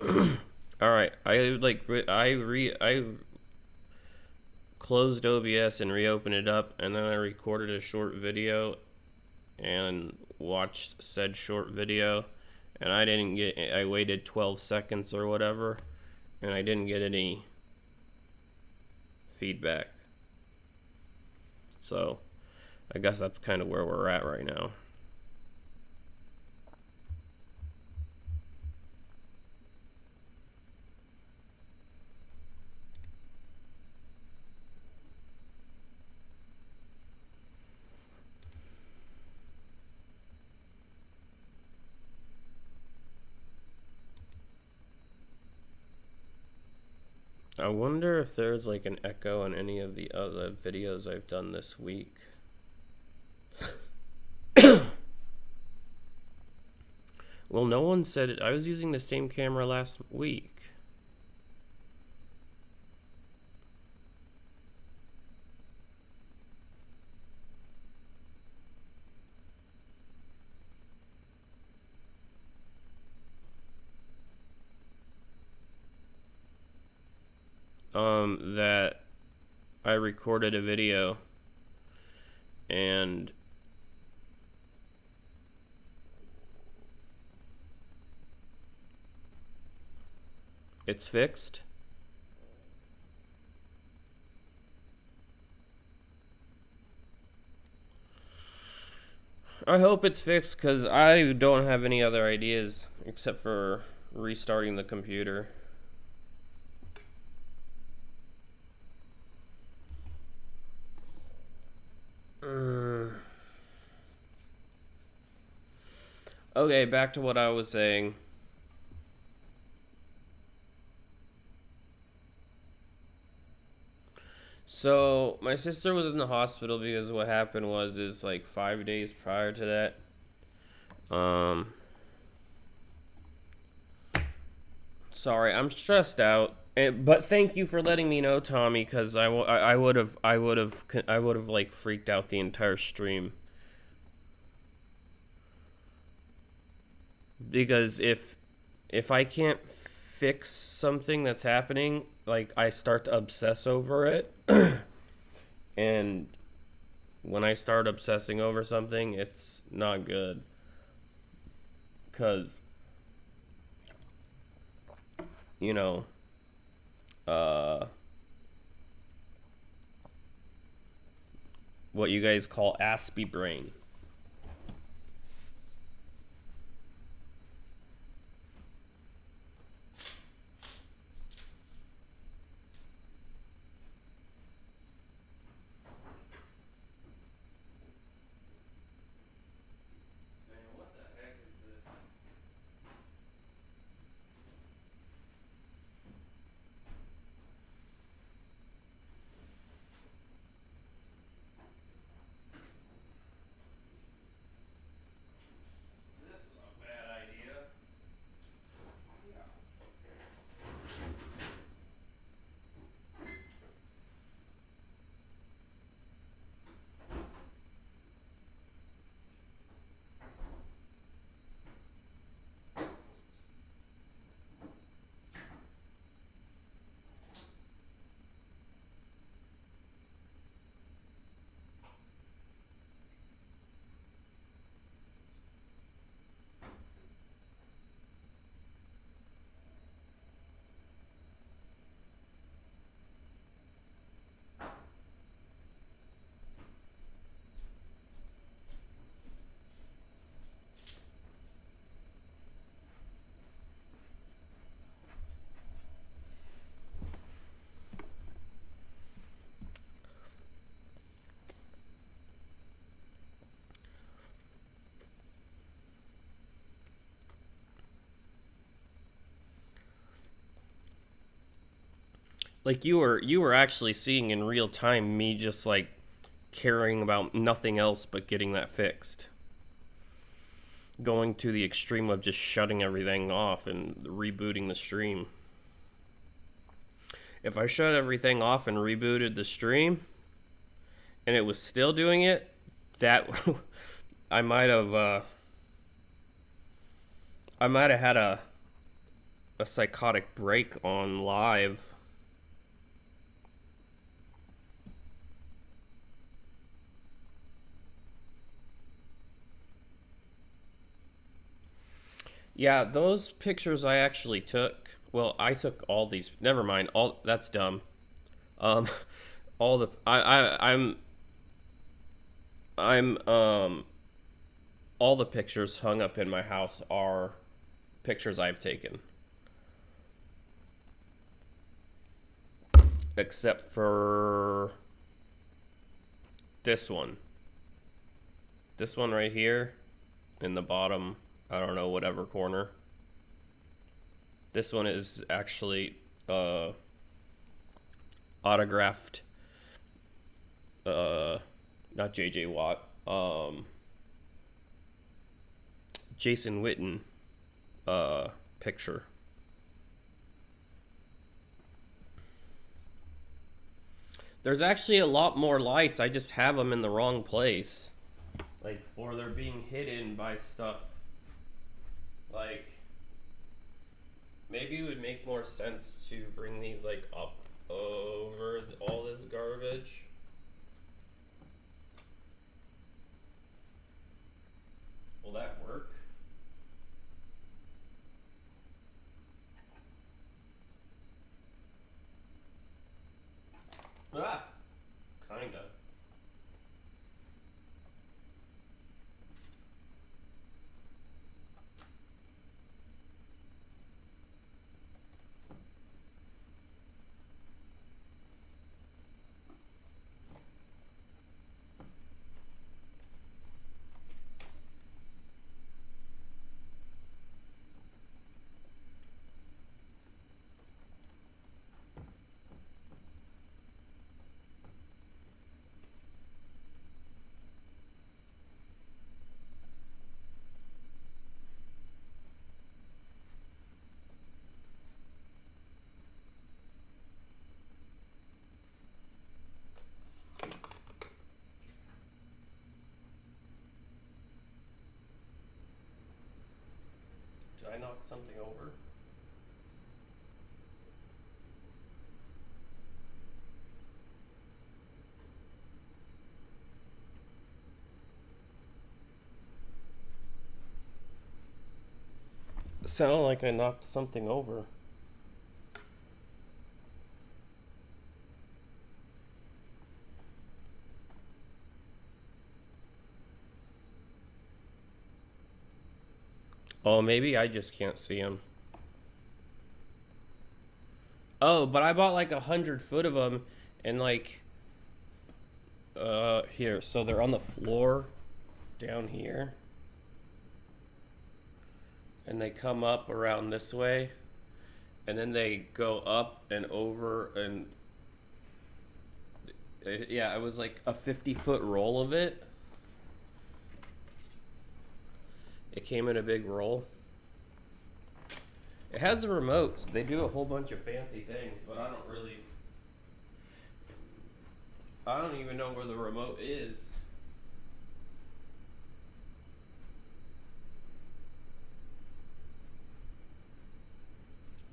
All right, I closed OBS and reopened it up, and then I recorded a short video and watched said short video, and I waited 12 seconds or whatever, and I didn't get any feedback. So I guess that's kind of where we're at right now. I wonder if there's like an echo on any of the other videos I've done this week. Well, no one said it. I was using the same camera last week. That I recorded a video and it's fixed. I hope it's fixed because I don't have any other ideas except for restarting the computer. Okay, back to what I was saying. So my sister was in the hospital because what happened was like 5 days prior to that. Sorry, I'm stressed out. But thank you for letting me know, Tommy, because I would have like freaked out the entire stream. Because if I can't fix something that's happening, like I start to obsess over it, and when I start obsessing over something, it's not good. Cause you know, what you guys call Aspy Brain. Like you were actually seeing in real time me just like caring about nothing else but getting that fixed. Going to the extreme of just shutting everything off and rebooting the stream. If I shut everything off and rebooted the stream and it was still doing it, that I might have had a psychotic break on live. Yeah, those pictures I actually took. Well, I took all these. Never mind. All that's dumb. Um, all the I'm all the pictures hung up in my house are pictures I've taken, except for this one. This one right here in the bottom, I don't know, whatever corner. This one is actually autographed, not JJ Watt, Jason Witten picture. There's actually a lot more lights. I just have them in the wrong place. Like, or they're being hidden by stuff. Like, maybe it would make more sense to bring these, like, up over all this garbage. Will that work? Ah, kinda. Did I knock something over? It sounded like I knocked something over. Oh, maybe I just can't see them. Oh, but I bought like 100 foot of them, and like, here. So they're on the floor, down here, and they come up around this way, and then they go up and over, and yeah, it was like a 50-foot roll of it. It came in a big roll. It has a remote. They do a whole bunch of fancy things, but I don't even know where the remote is.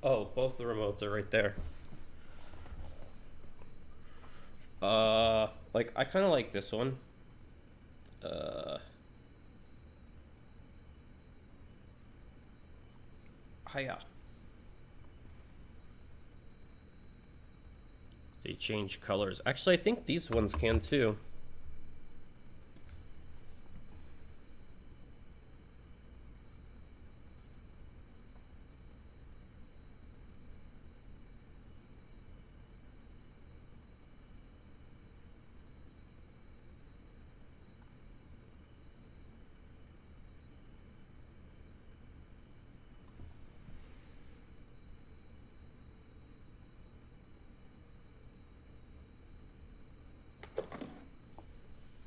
Oh, both the remotes are right there. Like, I kind of like this one. Hiya. They change colors. Actually, I think these ones can too.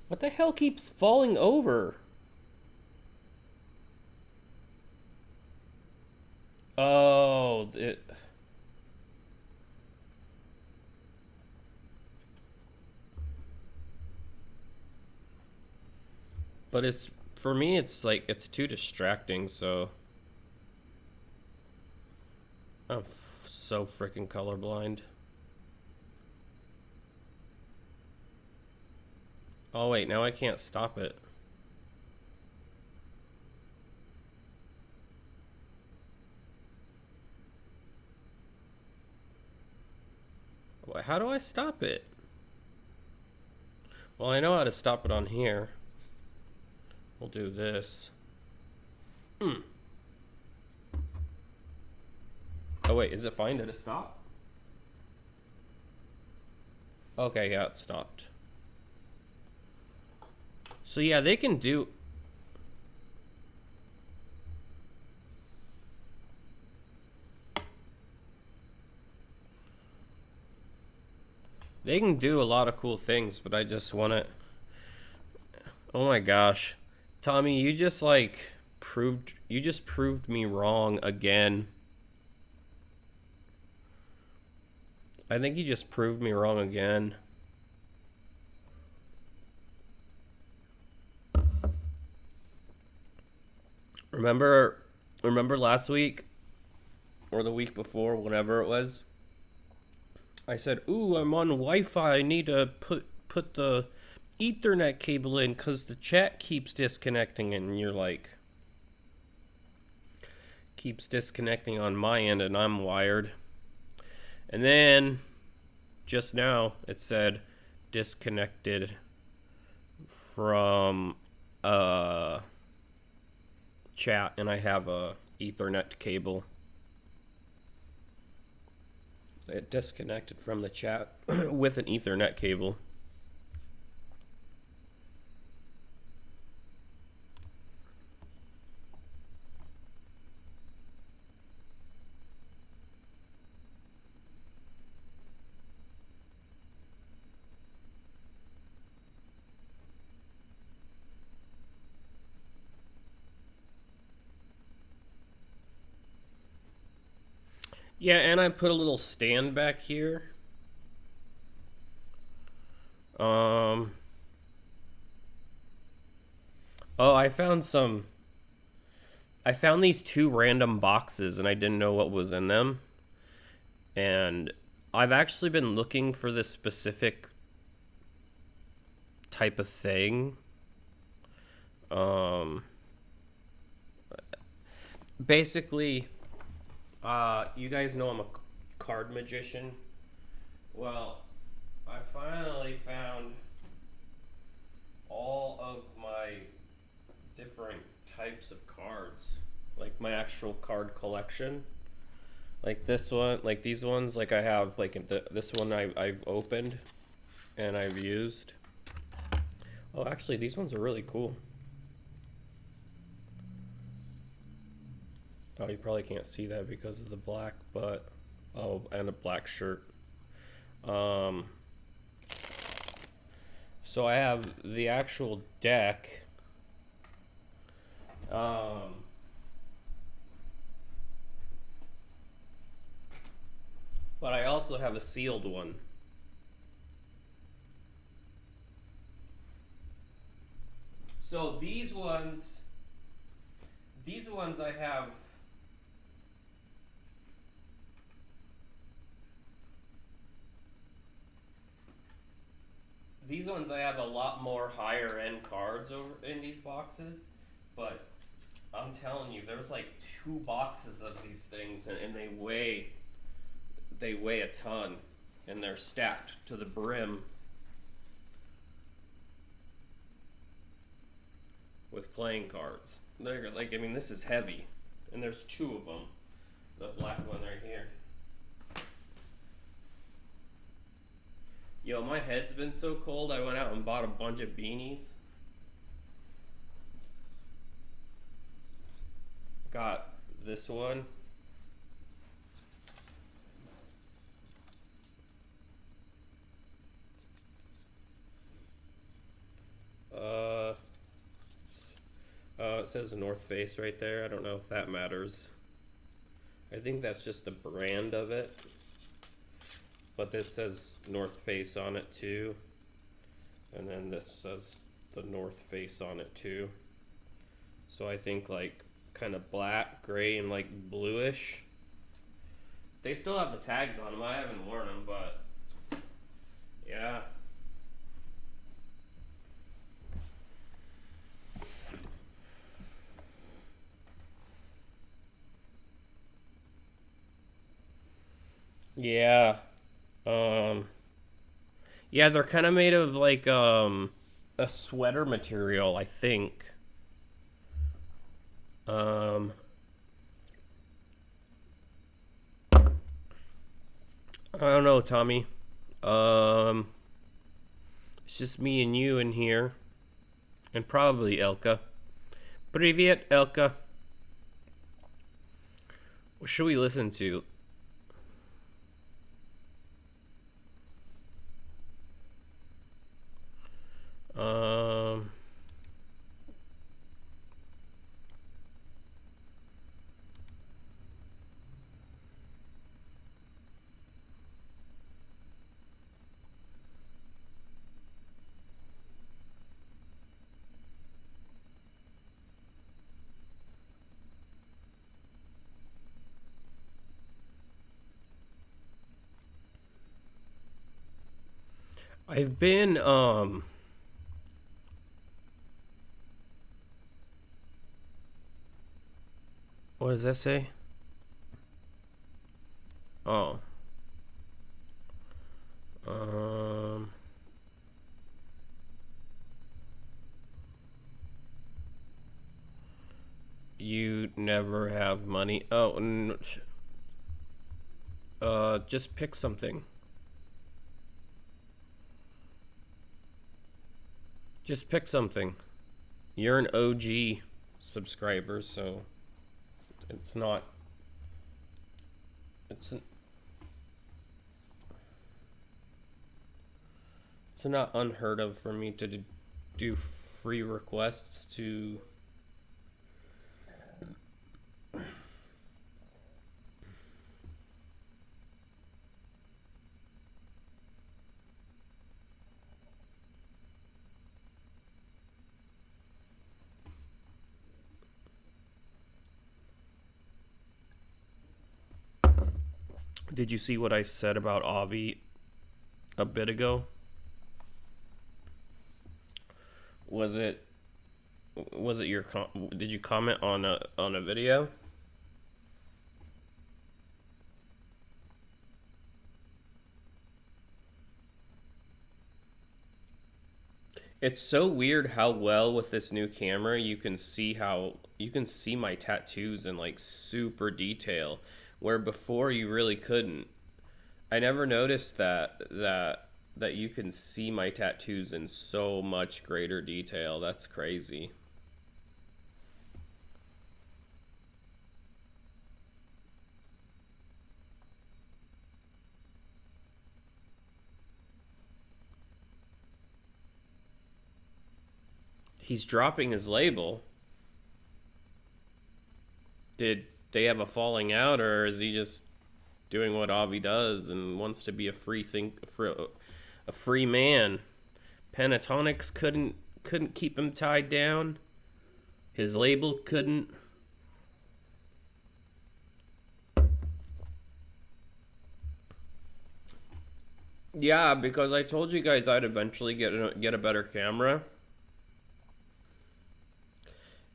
What the hell keeps falling over? Oh, it. But it's, for me, it's like, it's too distracting, so. I'm so freaking colorblind. Oh wait, now I can't stop it. How do I stop it? Well, I know how to stop it on here. We'll do this. Oh wait, is it fine? Did it stop? Okay, yeah, it stopped. So yeah, they can do... They can do a lot of cool things, but I just want to... Oh my gosh. Tommy, you just proved me wrong again. I think you just proved me wrong again. Remember last week or the week before, whenever it was? I said, "Ooh, I'm on Wi-Fi. I need to put the Ethernet cable in because the chat keeps disconnecting." And you're like, keeps disconnecting on my end, and I'm wired. And then just now it said disconnected from chat, and I have a Ethernet cable. It disconnected from the chat with an Ethernet cable. Yeah, and I put a little stand back here. Oh, I found these two random boxes and I didn't know what was in them. And I've actually been looking for this specific type of thing. Basically, you guys know I'm a card magician. Well, I finally found all of my different types of cards, like my actual card collection. Like this one, like these ones, like I have, like this one I've opened and I've used. Oh, actually, these ones are really cool. Oh, you probably can't see that because of the black, but oh, and a black shirt. So I have the actual deck. But I also have a sealed one. So these ones I have. These ones I have a lot more higher end cards over in these boxes, but I'm telling you, there's like 2 boxes of these things, and they weigh a ton, and they're stacked to the brim with playing cards. They're like, I mean, this is heavy, and there's 2 of them. The black one right here. Yo, my head's been so cold, I went out and bought a bunch of beanies. Got this one. It says North Face right there. I don't know if that matters. I think that's just the brand of it. But this says North Face on it too. And then this says the North Face on it too. So I think like kind of black, gray, and like bluish. They still have the tags on them. I haven't worn them, but yeah. Yeah. Um yeah, they're kind of made of like a sweater material, I think. Um I don't know, Tommy. Um it's just me and you in here and probably Elka. Привет, Elka. What should we listen to? Um I've been what does that say? Oh. Um you never have money. Just pick something. Just pick something. You're an OG subscriber, so it's not it's an, it's not unheard of for me to do free requests to. Did you see what I said about Avi a bit ago? Was it your did you comment on a video? It's so weird how well with this new camera you can see my tattoos in like super detail where before you really couldn't. I never noticed that you can see my tattoos in so much greater detail. That's crazy. He's dropping his label. Did they have a falling out, or is he just doing what Avi does and wants to be a free man? Pentatonics couldn't keep him tied down. His label couldn't. Yeah, because I told you guys I'd eventually get a better camera,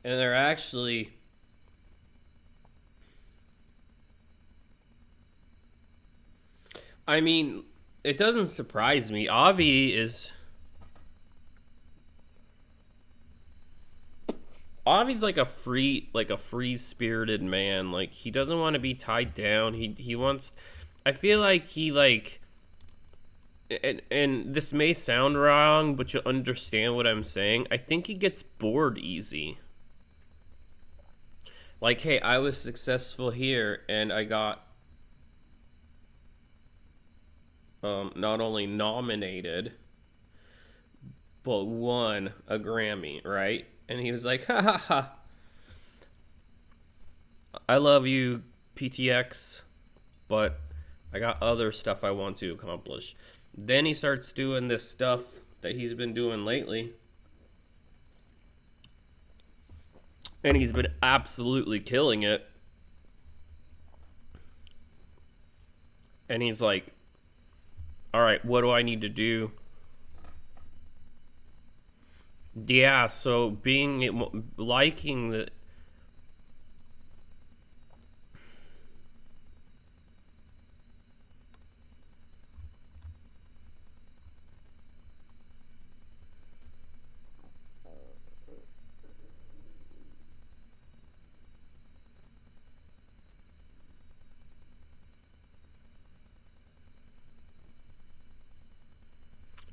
and they're actually. I mean, it doesn't surprise me. Avi's like a free spirited man. Like he doesn't want to be tied down. He wants. I feel like he like. And this may sound wrong, but you'll understand what I'm saying. I think he gets bored easy. Like, hey, I was successful here, and I got not only nominated, but won a Grammy, right? And he was like, ha ha ha. I love you, PTX, but I got other stuff I want to accomplish. Then he starts doing this stuff that he's been doing lately. And he's been absolutely killing it. And he's like, all right, what do I need to do? Yeah, so liking the.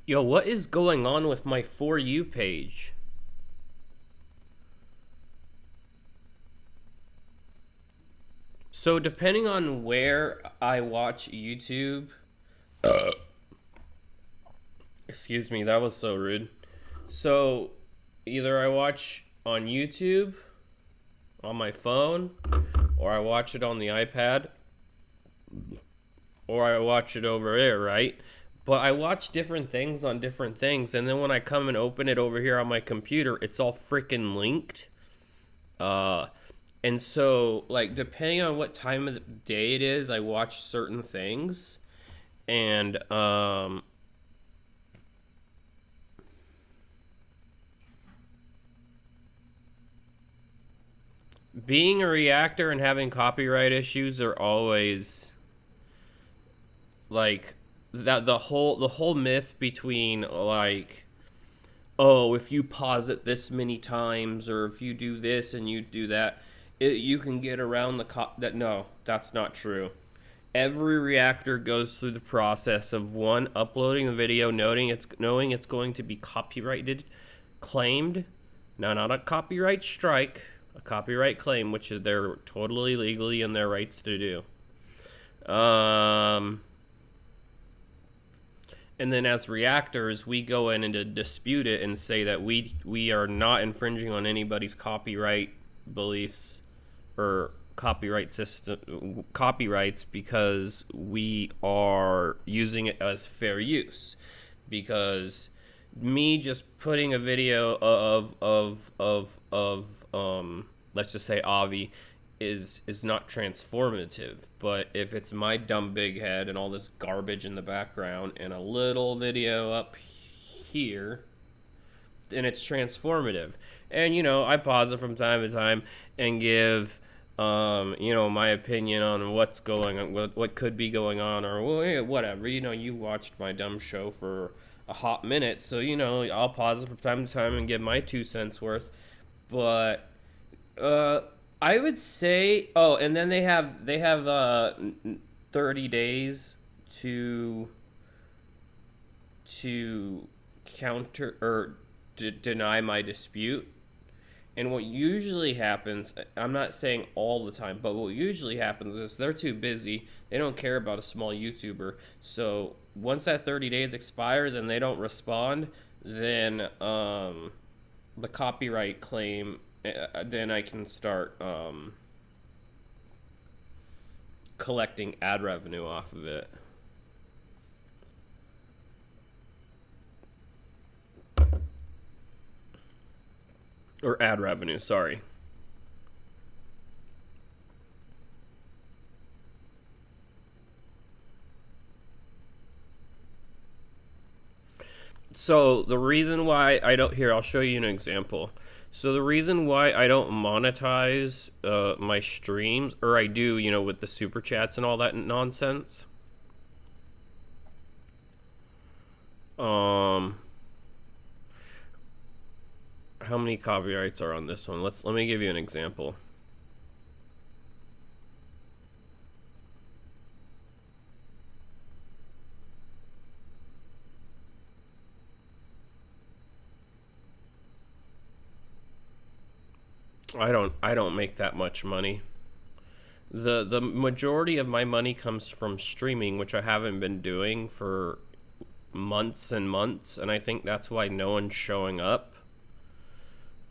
Yo, what is going on with my For You page? So, depending on where I watch YouTube. Excuse me, that was so rude. So, either I watch on YouTube, on my phone, or I watch it on the iPad, or I watch it over there, right? But I watch different things on different things, and then when I come and open it over here on my computer, it's all freaking linked. Uh, and so, like, depending on what time of the day it is, I watch certain things. And, being a reactor and having copyright issues are always like that the whole myth between like, oh, if you pause it this many times or if you do this and you do that, you can get around that. No, that's not true. Every reactor goes through the process of one, uploading the video, knowing it's going to be copyrighted, claimed. Now, not a copyright strike, a copyright claim, which is they're totally legally in their rights to do. And then as reactors, we go in and to dispute it and say that we are not infringing on anybody's copyright beliefs or copyrights because we are using it as fair use. Because me just putting a video of let's just say Avi is not transformative. But if it's my dumb big head and all this garbage in the background and a little video up here, then it's transformative. And I pause it from time to time and give my opinion on what's going on, what could be going on, or whatever. You've watched my dumb show for a hot minute, so I'll pause it from time to time and give my 2 cents worth. But I would say, oh, and then they have 30 days to counter or deny my dispute. And what usually happens, I'm not saying all the time, but what usually happens is they're too busy. They don't care about a small YouTuber. So once that 30 days expires and they don't respond, then the copyright claim, then I can start collecting ad revenue off of it. Or ad revenue, sorry. So the reason why I don't, here, I'll show you an example. So the reason why I don't monetize my streams, or I do, with the super chats and all that nonsense. How many copyrights are on this one? Let me give you an example. I don't make that much money. The majority of my money comes from streaming, which I haven't been doing for months and months, and I think that's why no one's showing up.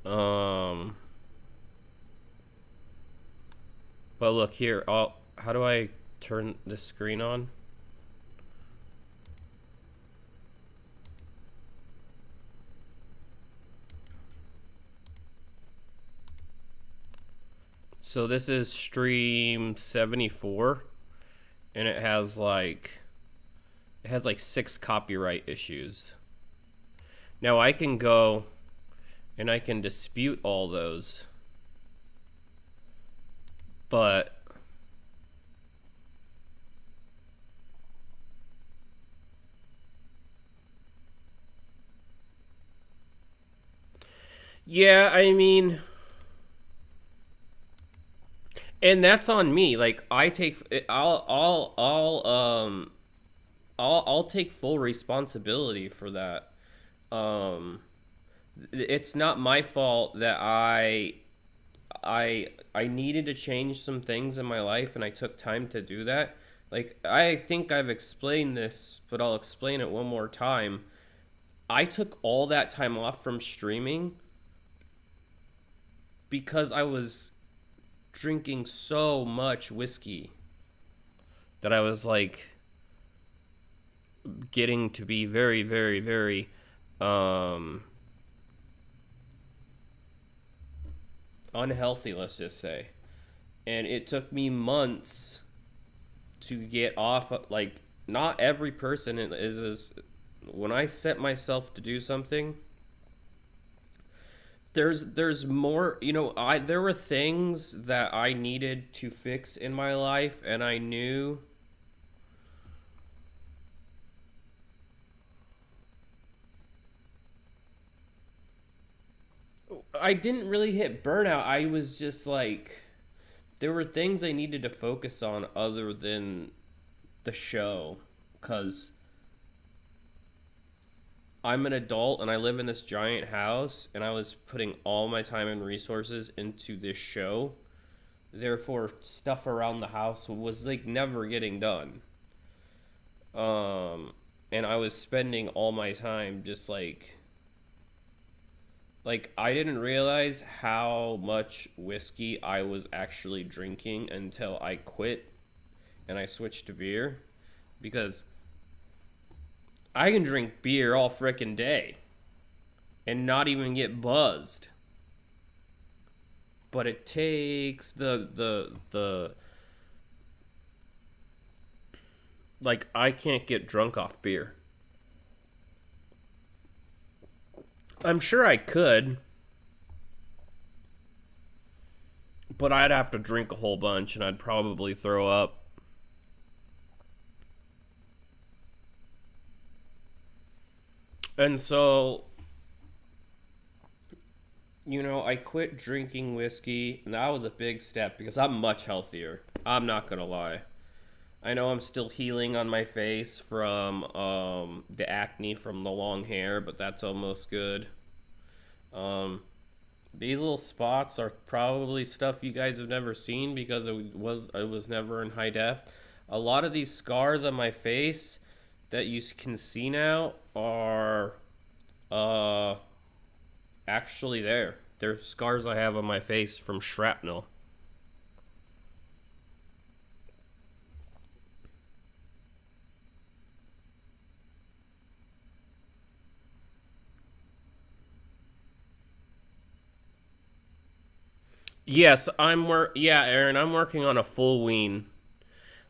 But look here, how do I turn the screen on? So this is stream 74, and it has like 6 copyright issues. Now I can go and I can dispute all those, but yeah, I mean, and that's on me. Like I take, I'll take full responsibility for that. Um, it's not my fault that I needed to change some things in my life, and I took time to do that. Like I think I've explained this, but I'll explain it one more time. I took all that time off from streaming because I was drinking so much whiskey that I was like getting to be very, very, very um, unhealthy, let's just say. And it took me months to get off. Like, not every person is as. When I set myself to do something, there's more, there were things that I needed to fix in my life, and I knew I didn't really hit burnout. I was just like, there were things I needed to focus on other than the show, because I'm an adult and I live in this giant house, and I was putting all my time and resources into this show. Therefore, stuff around the house was like never getting done. Um, and I was spending all my time just like I didn't realize how much whiskey I was actually drinking until I quit and I switched to beer, because I can drink beer all frickin' day and not even get buzzed. But it takes the like I can't get drunk off beer. I'm sure I could, but I'd have to drink a whole bunch and I'd probably throw up. And so, I quit drinking whiskey, and that was a big step because I'm much healthier. I'm not gonna lie. I know I'm still healing on my face from the acne from the long hair, but that's almost good. Um, these little spots are probably stuff you guys have never seen because it was never in high def. A lot of these scars on my face that you can see now are uh actually there. They're scars I have on my face from shrapnel. Yes, yeah, Aaron, I'm working on a full wean.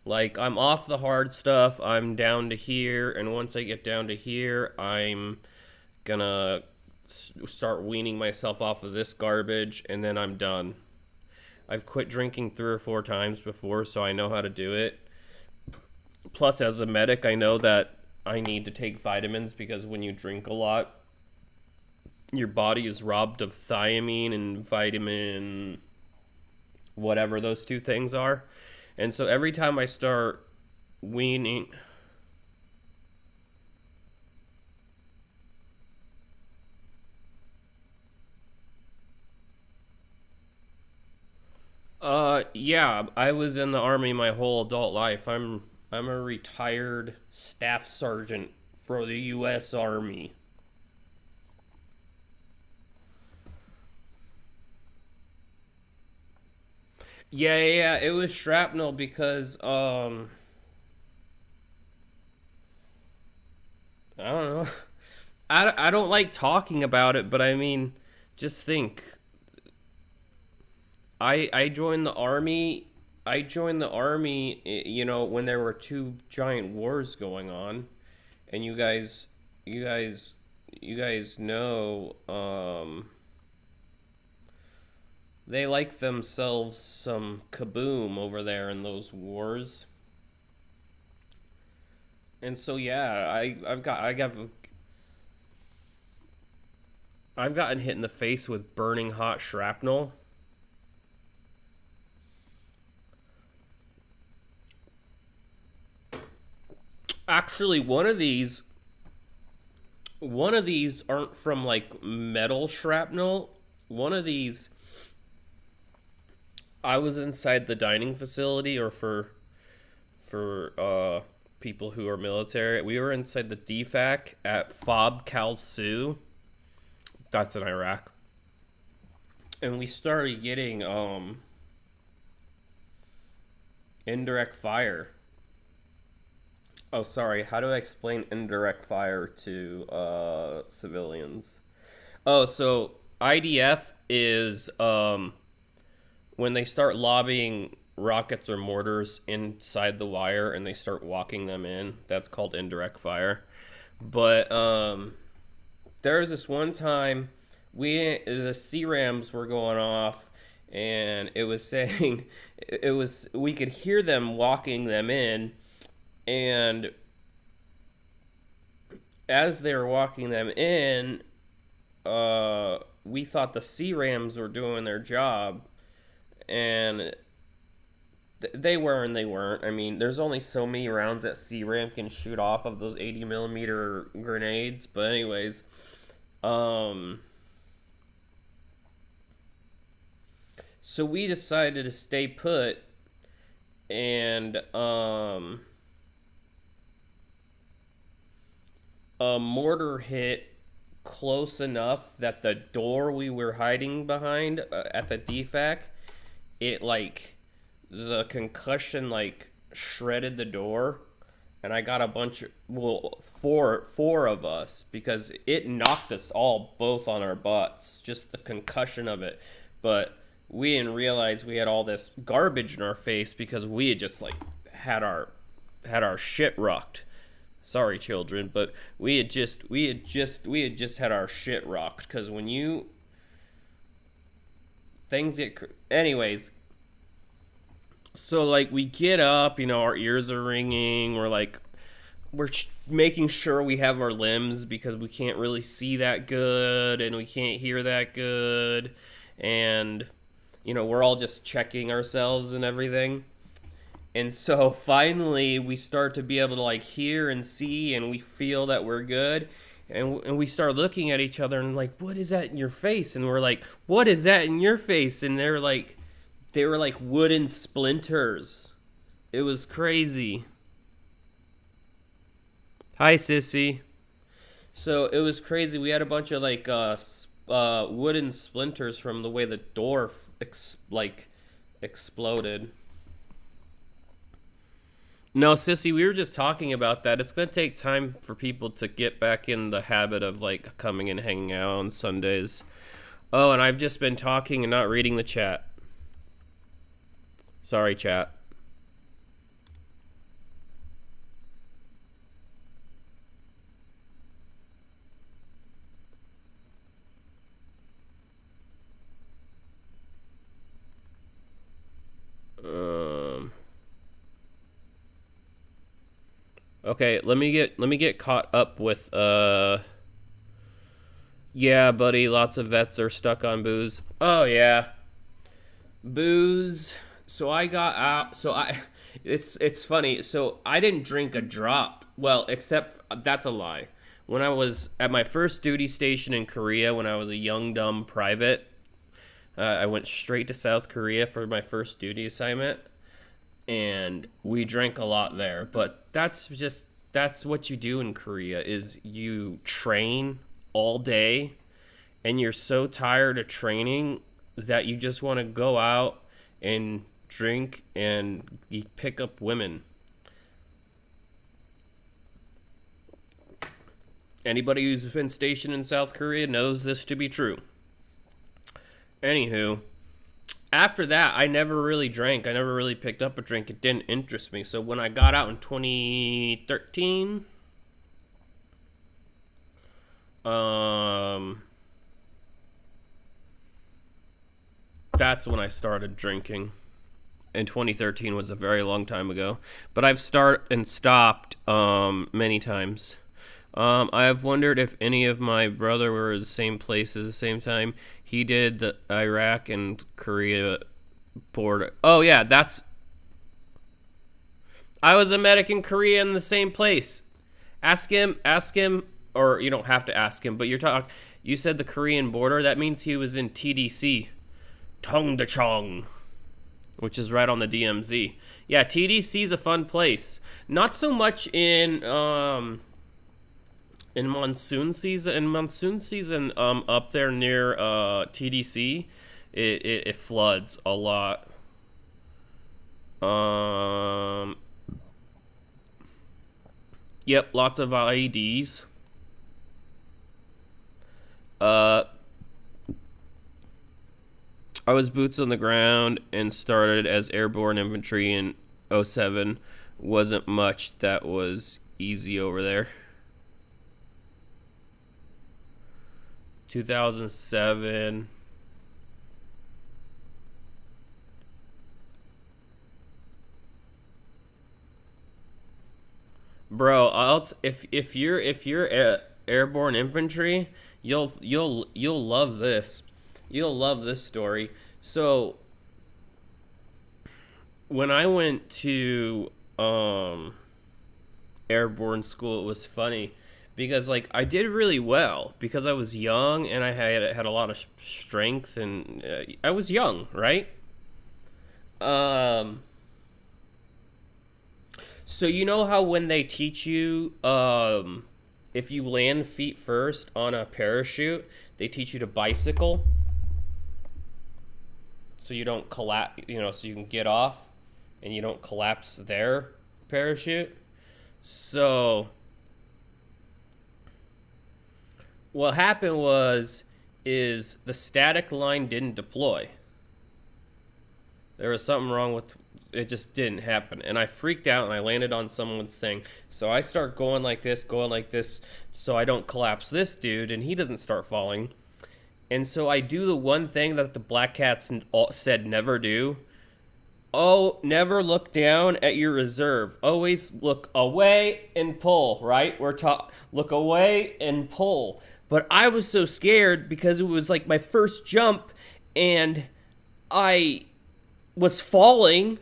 Like I'm off the hard stuff. I'm down to here, and once I get down to here, I'm gonna start weaning myself off of this garbage, and then I'm done. I've quit drinking 3 or 4 times before, so I know how to do it. Plus, as a medic, I know that I need to take vitamins because when you drink a lot, your body is robbed of thiamine and vitamin whatever those two things are. And so every time I start weaning, yeah, I was in the army my whole adult life. I'm a retired staff sergeant for the US Army. Yeah, yeah, yeah, it was shrapnel because I don't know. I don't like talking about it, but I mean, just think. I joined the army I joined the army, when there were two giant wars going on, and you guys, you guys know, they like themselves some kaboom over there in those wars. And so yeah, I've gotten hit in the face with burning hot shrapnel. Actually, one of these aren't from like metal shrapnel. One of these, I was inside the dining facility, or for people who are military. We were inside the DFAC at Fob Cal Su. That's in Iraq. And we started getting indirect fire. Oh, sorry. How do I explain indirect fire to civilians? Oh, so IDF is when they start lobbying rockets or mortars inside the wire and they start walking them in. That's called indirect fire. But there was this one time the CRAMs were going off, and it was saying we could hear them walking them in, and as they were walking them in, we thought the CRAMs were doing their job, and they were and they weren't. I mean, there's only so many rounds that CRAM can shoot off of those 80 millimeter grenades. But anyways, so we decided to stay put, and a mortar hit close enough that the door we were hiding behind at the DFAC, it like the concussion like shredded the door, and I got a bunch of, well, four of us, because it knocked us all both on our butts, just the concussion of it. But we didn't realize we had all this garbage in our face because we had just like had our shit rocked. Sorry, children, but we had just had our shit rocked, because when you things get anyways. So like we get up, our ears are ringing. We're making sure we have our limbs, because we can't really see that good and we can't hear that good, and we're all just checking ourselves and everything. And so finally we start to be able to like hear and see, and we feel that we're good. And we start looking at each other and like, what is that in your face? And we're like, what is that in your face? And they were like wooden splinters. It was crazy. Hi, sissy. So it was crazy. We had a bunch of like wooden splinters from the way the door exploded. No, sissy, we were just talking about that. It's going to take time for people to get back in the habit of like coming and hanging out on Sundays. Oh, and I've just been talking and not reading the chat. Sorry, chat. Okay, let me get caught up with yeah, buddy, lots of vets are stuck on booze. Oh yeah. Booze. So I got out. It's funny. So I didn't drink a drop. Well, except that's a lie. When I was at my first duty station in Korea, when I was a young dumb private, I went straight to South Korea for my first duty assignment, and we drank a lot there. But that's what you do in Korea, is you train all day, and you're so tired of training that you just want to go out and drink and you pick up women. Anybody who's been stationed in South Korea knows this to be true. Anywho, After that, I never really drank. I never really picked up a drink. It didn't interest me. So when I got out in 2013, um, that's when I started drinking. And 2013 was a very long time ago. But I've started and stopped many times. I have wondered if any of my brother were the same places at the same time. He did the Iraq and Korea border. Oh yeah, that's. I was a medic in Korea in the same place. Ask him. Ask him. Or you don't have to ask him. But you're talking. You said the Korean border. That means he was in TDC, Tongdachong, which is right on the DMZ. Yeah, TDC's a fun place. Not so much in monsoon season. In monsoon season, up there near TDC, it floods a lot. Yep, lots of IEDs. I was boots on the ground and started as airborne infantry in '07. Wasn't much that was easy over there. 2007. Bro, if you're airborne infantry, you'll love this. You'll love this story. So when I went to airborne school, it was funny because like I did really well because I was young and I had a lot of strength and I was young, right? So you know how when they teach you if you land feet first on a parachute, they teach you to bicycle so you don't collapse, so you can get off and you don't collapse their parachute. So what happened is the static line didn't deploy. There was something wrong with it, just didn't happen. And I freaked out and I landed on someone's thing. So I start going like this so I don't collapse this dude and he doesn't start falling. And so I do the one thing that the Black Cats said never do. Oh, never look down at your reserve. Always look away and pull, right? Look away and pull. But I was so scared because it was like my first jump and I was falling.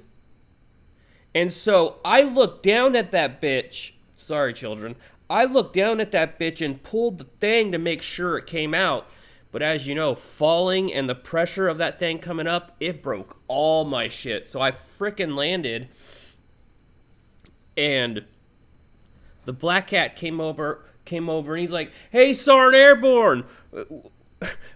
And so I looked down at that bitch. Sorry, children. I looked down at that bitch and pulled the thing to make sure it came out. But as you know, falling and the pressure of that thing coming up, it broke all my shit. So I frickin' landed. And the Black Cat came over and he's like, "Hey, Sergeant Airborne,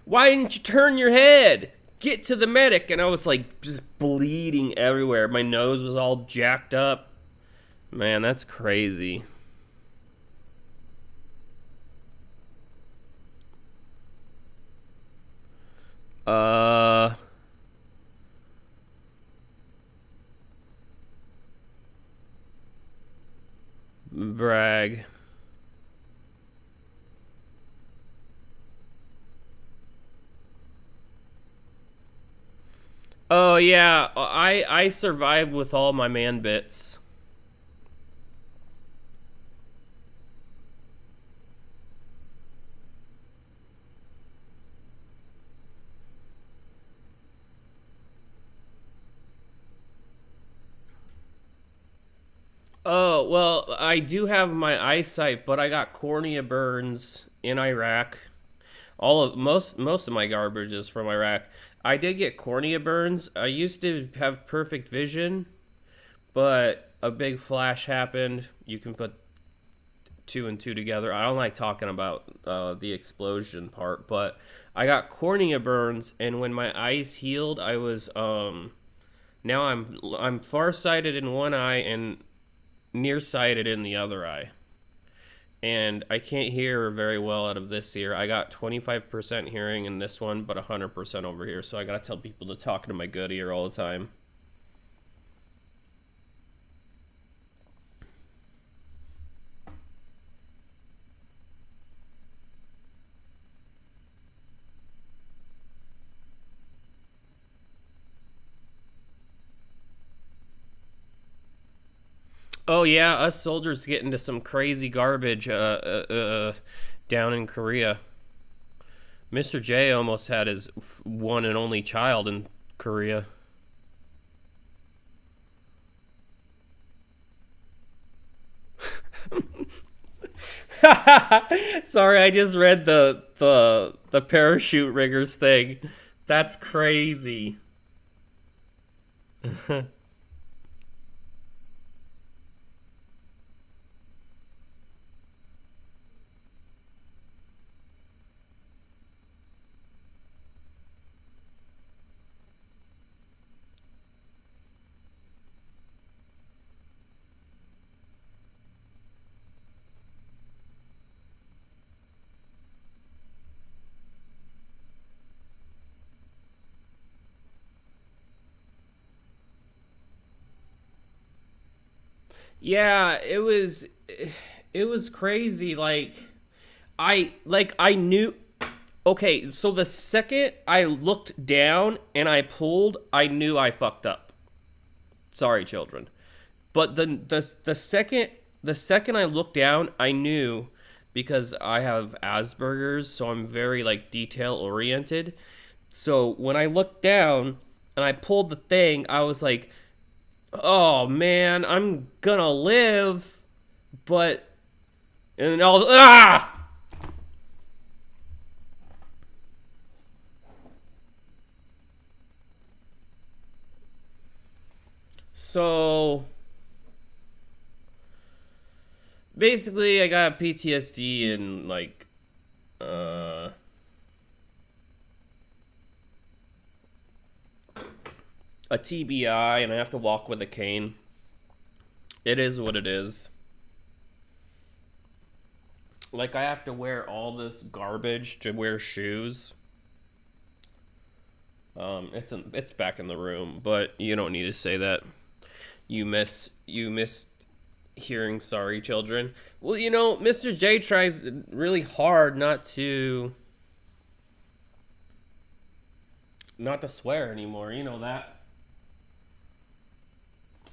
why didn't you turn your head? Get to the medic." And I was like just bleeding everywhere. My nose was all jacked up. Man, that's crazy. Brag. Oh yeah, I survived with all my man bits. Oh, well, I do have my eyesight, but I got cornea burns in Iraq. Most of my garbage is from Iraq. I did get cornea burns. I used to have perfect vision, but a big flash happened. You can put two and two together. I don't like talking about the explosion part, but I got cornea burns, and when my eyes healed, I was now I'm farsighted in one eye and nearsighted in the other eye. and I can't hear very well out of this ear. I got 25% hearing in this one, but 100% over here. So I gotta tell people to talk to my good ear all the time. Oh yeah, us soldiers get into some crazy garbage down in Korea. Mr. J almost had his one and only child in Korea. Sorry, I just read the parachute riggers thing. That's crazy. Yeah, it was crazy. I knew. Okay, so the second I looked down and I pulled, I knew I fucked up. Sorry, children. But the second I looked down, I knew, because I have Asperger's, so I'm very like detail oriented. So when I looked down and I pulled the thing, I was like, "Oh man, I'm gonna live," but and all So basically, I got PTSD and like uh a TBI, and I have to walk with a cane. It is what it is. Like, I have to wear all this garbage to wear shoes. It's back in the room, but you don't need to say that. You miss hearing sorry children. Well, Mr. J tries really hard not to swear anymore. You know that.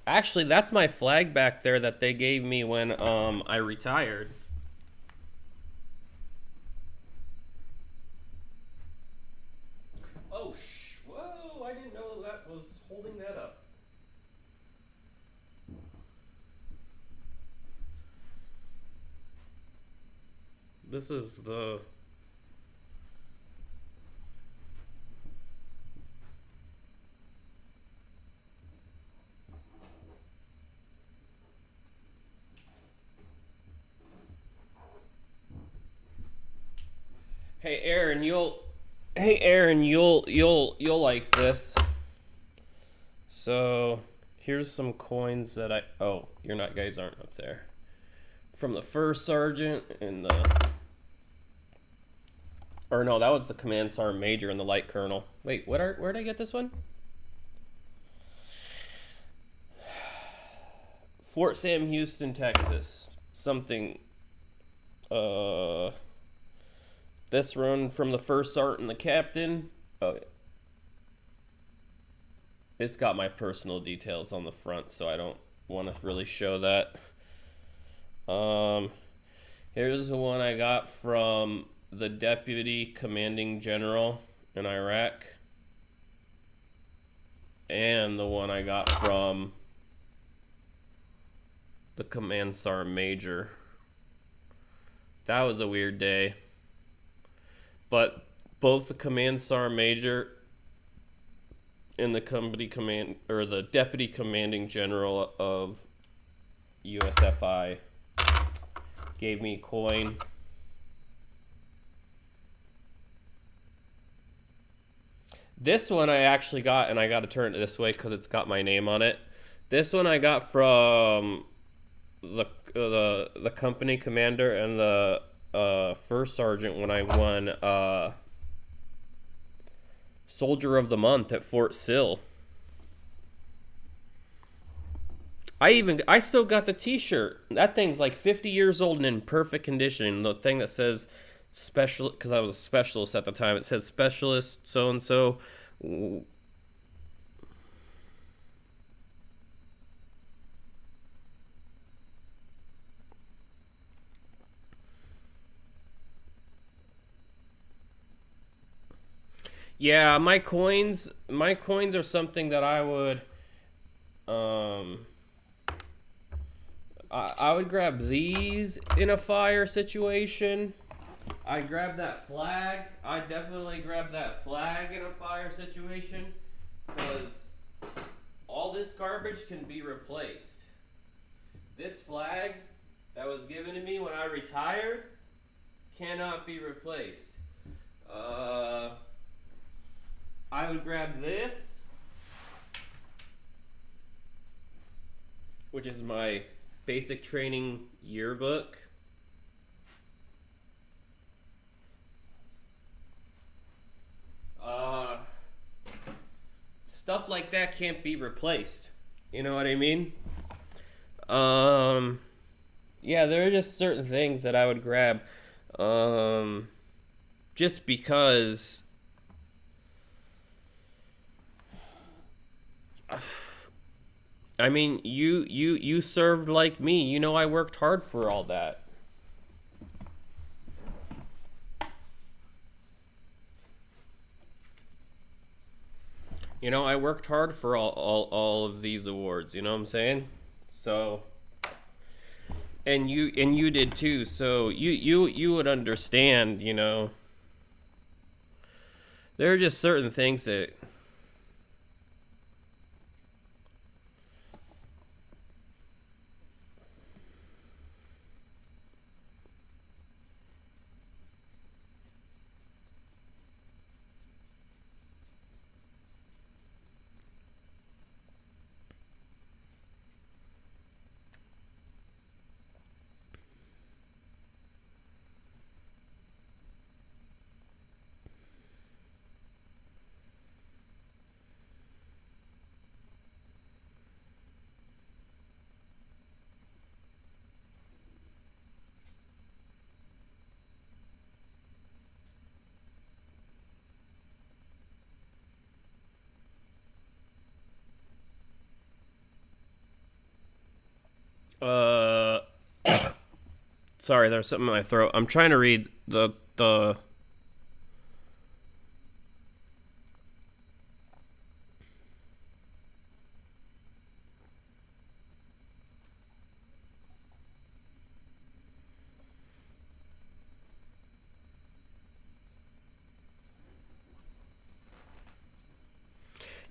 Actually, that's my flag back there that they gave me when I retired. Oh, whoa, I didn't know that was holding that up. This is the. Hey Aaron, you'll like this. So here's some coins that you're not, guys aren't up there. From the first sergeant and or no, that was the command sergeant major and the light colonel. Wait, where did I get this one? Fort Sam Houston, Texas. Something this run from the first sergeant and the captain. Oh, it's got my personal details on the front, so I don't want to really show that. Here's the one I got from the deputy commanding general in Iraq, and the one I got from the command sergeant major. That was a weird day. But both the command sergeant major and the the deputy commanding general of USFI gave me a coin. This one I actually got, and I got to turn it this way because it's got my name on it. This one I got from the company commander and the first sergeant when I won Soldier of the Month at Fort Sill. I still got the T-shirt. That thing's like 50 years old and in perfect condition. The thing that says special, because I was a specialist at the time. It says specialist so and so. Yeah, my coins are something that I would um I would grab these in a fire situation. I grab that flag. I definitely grab that flag in a fire situation because all this garbage can be replaced. This flag that was given to me when I retired cannot be replaced. Uh, I would grab this, which is my basic training yearbook. Uh, Stuff like that can't be replaced. You know what I mean? Um, yeah, there are just certain things that I would grab. Um, just because I mean, you served like me. You know I worked hard for all that. You know, I worked hard for all of these awards, you know what I'm saying? So and you did too. So you would understand, you know. There are just certain things that uh sorry, there's something in my throat. I'm trying to read the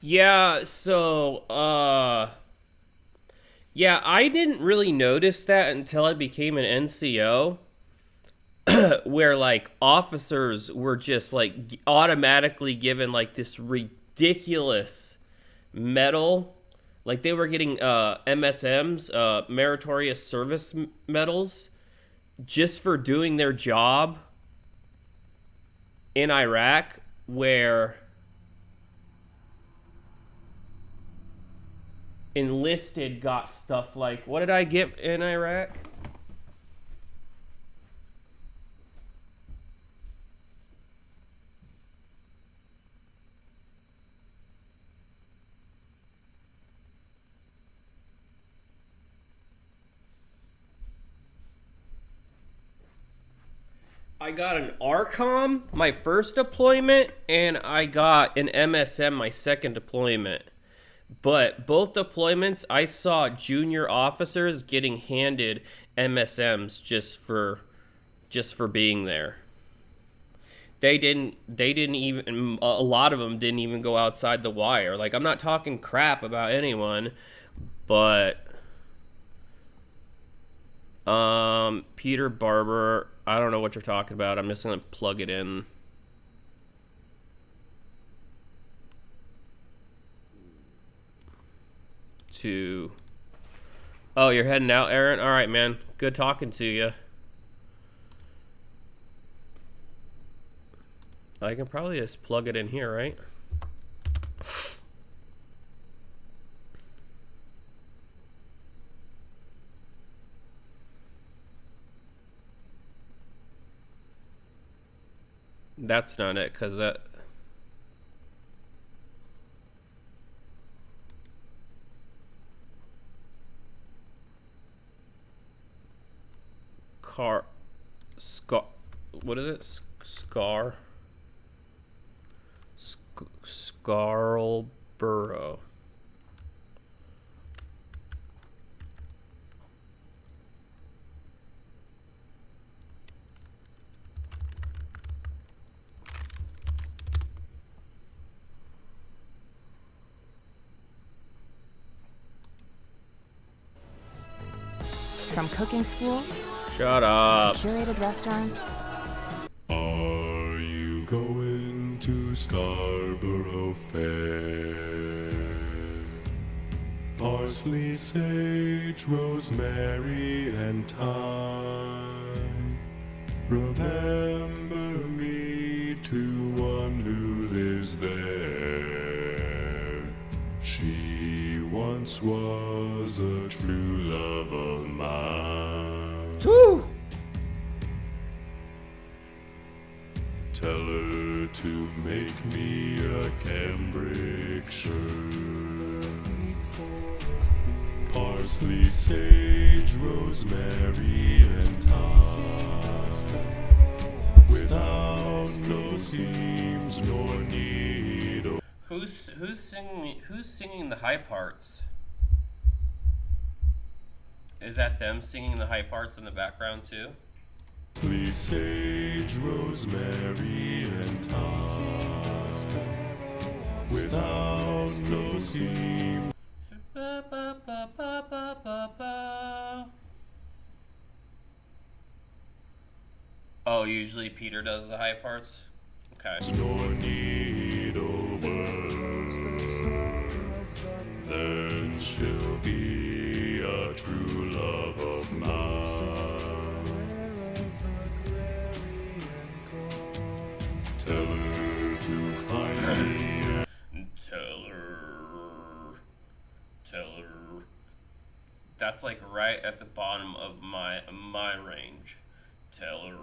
Yeah, so yeah, I didn't really notice that until I became an NCO, where like officers were just like automatically given like this ridiculous medal. Like they were getting MSMs, meritorious service medals, just for doing their job in Iraq, where enlisted got stuff like, what did I get in Iraq? I got an RCOM my first deployment, and I got an MSM my second deployment. But both deployments, I saw junior officers getting handed MSMs just for being there. They didn't even, a lot of them didn't even go outside the wire. Like, I'm not talking crap about anyone, but Peter Barber, I don't know what you're talking about. I'm just gonna plug it in. To Oh, you're heading out, Aaron? All right, man. Good talking to you. I can probably just plug it in here, right? That's not it, because that... What is it? Scarborough. From cooking schools Shut up. to curated restaurants. Are you going to Scarborough Fair? Parsley, sage, rosemary, and thyme. Remember me to one who lives there. She once was a true love of mine. Woo! Tell her to make me a cambric shirt. Parsley, sage, rosemary, and thyme. Without no seams nor needle. Who's singing the high parts? Is that them singing the high parts in the background too? Parsley, sage, rosemary, and thyme. Without no seams. Oh, usually Peter does the high parts? Okay. Nor needlework. Then she'll be a true love of mine. Tell her to find me. Tell her. That's like right at the bottom of my range. Tell her.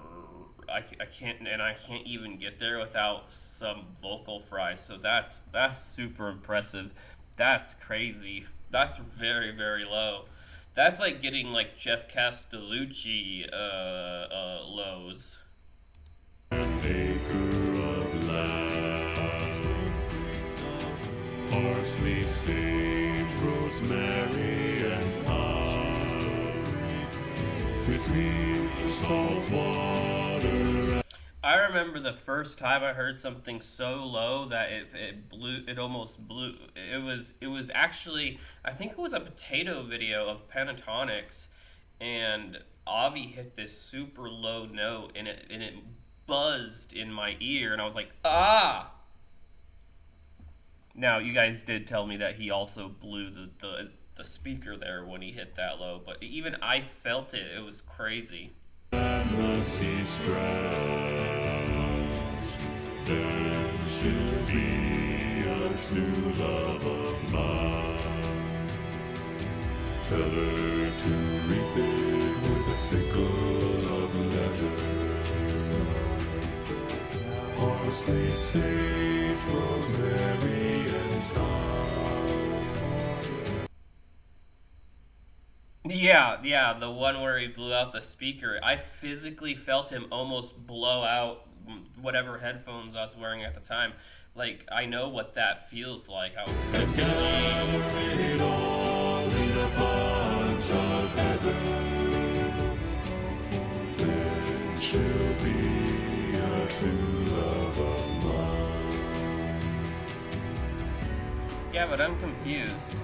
I can't even get there without some vocal fry. So that's super impressive. That's crazy. That's very, very low. That's like getting like Jeff Castellucci lows. Maker of last. Parsley, sage, rosemary, and thyme. Between the salt water. I remember the first time I heard something so low that it almost blew. It was actually, I think it was a potato video of Pentatonics, and Avi hit this super low note, and it buzzed in my ear, and I was like, ah. Now you guys did tell me that he also blew the speaker there when he hit that low, but even I felt it. It was crazy. And the sea strands, then she'll be a true love of mine. Tell her to reap it with a sickle of leather. Parsley, sage, rosemary, and thyme. Yeah, the one where he blew out the speaker. I physically felt him almost blow out whatever headphones I was wearing at the time. Like, I know what that feels like. I was like, Gather it all in a bunch of heather. Then she'll be a true love of mine. yeah, but I'm confused.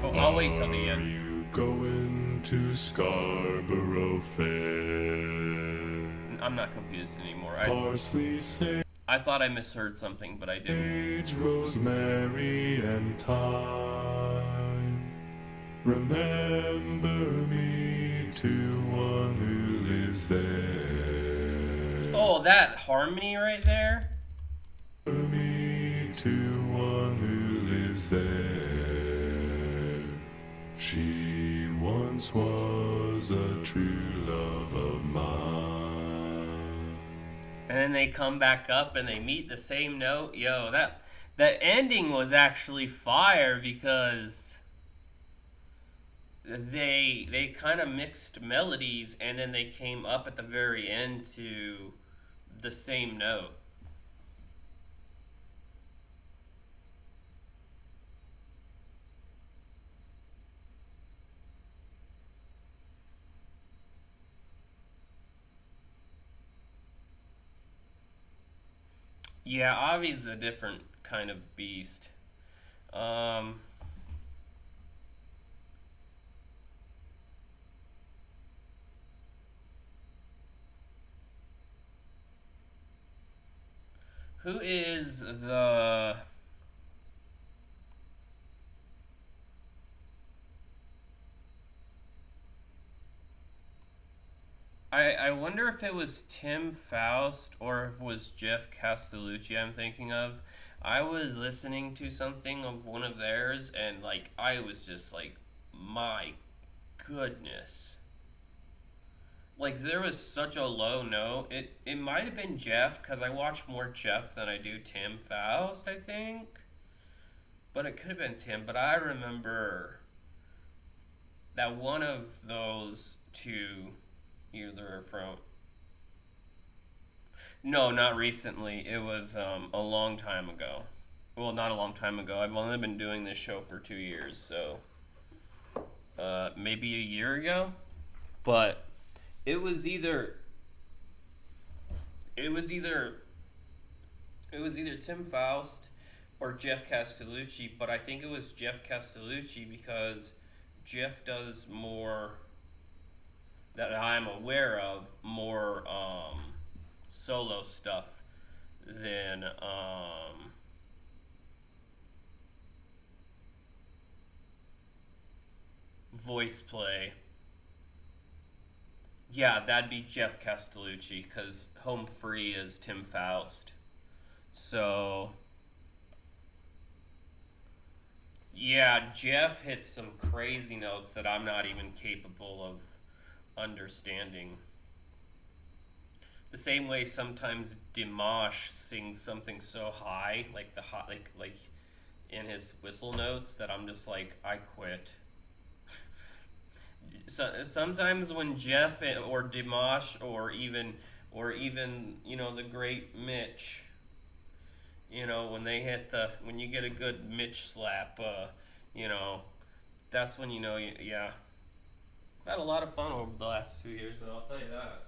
Oh, I'll wait till the Are end. you going to Scarborough Fair? I'm not confused anymore. Parsley, sage, I thought I misheard something, but I didn't. rosemary, and thyme. Remember me to one who lives there. Oh, that harmony right there. Remember me to one who lives there. She once was a true love of mine. And then they come back up and they meet the same note. Yo, that ending was actually fire because they kind of mixed melodies and then they came up at the very end to the same note. Yeah, Avi's a different kind of beast. Um, who is the... I wonder if it was Tim Faust or if it was Jeff Castellucci I'm thinking of. I was listening to something of one of theirs and like I was just like, my goodness. Like there was such a low note. It might have been Jeff because I watch more Jeff than I do Tim Faust, I think. But it could have been Tim. But I remember that one of those two, either from... No, not recently. It was a long time ago. Well, not a long time ago. I've only been doing this show for 2 years, so maybe a year ago. But it was either Tim Faust or Jeff Castellucci, but I think it was Jeff Castellucci because Jeff does more, that I'm aware of, more solo stuff than voice play. Yeah, that'd be Jeff Castellucci because Home Free is Tim Faust. So, yeah, Jeff hits some crazy notes that I'm not even capable of understanding. The same way sometimes Dimash sings something so high, like the hot, like in his whistle notes, that I'm just like, I quit. So sometimes when Jeff or Dimash or even the great Mitch, when you get a good Mitch slap, that's when yeah. I've had a lot of fun over the last 2 years, though, I'll tell you that.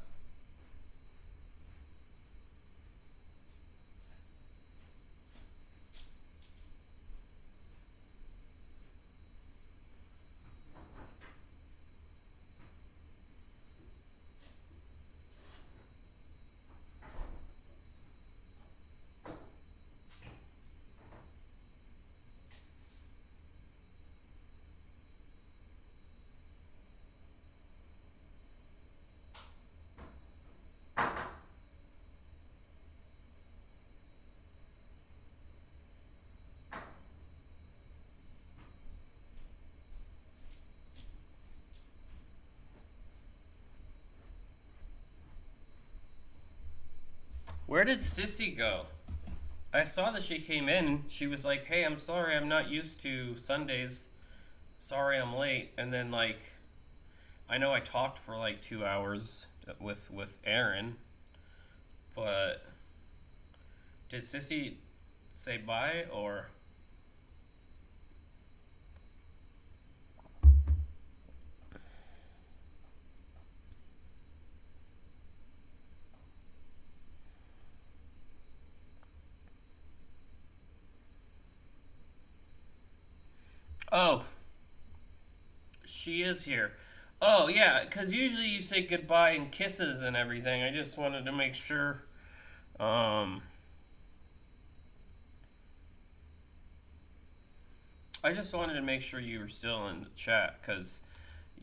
Where did Sissy go? I saw that she came in. She was like, "Hey, I'm sorry, I'm not used to Sundays. Sorry, I'm late." And then I know I talked for 2 hours with Aaron, but did Sissy say bye or? Oh, she is here. Oh, yeah, because usually you say goodbye and kisses and everything. I just wanted to make sure. Um, I just wanted to make sure you were still in the chat because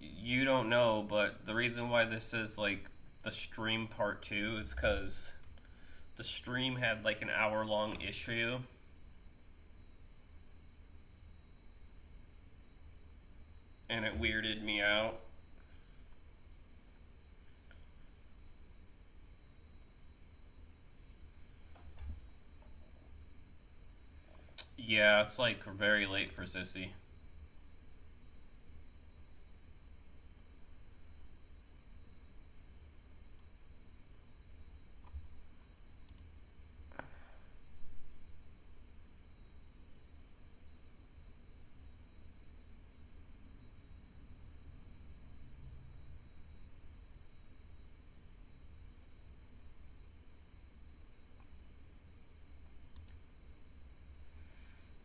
you don't know, but the reason why this is like the stream part two is because the stream had like an hour long issue. And it weirded me out. Yeah, it's like very late for Sissy.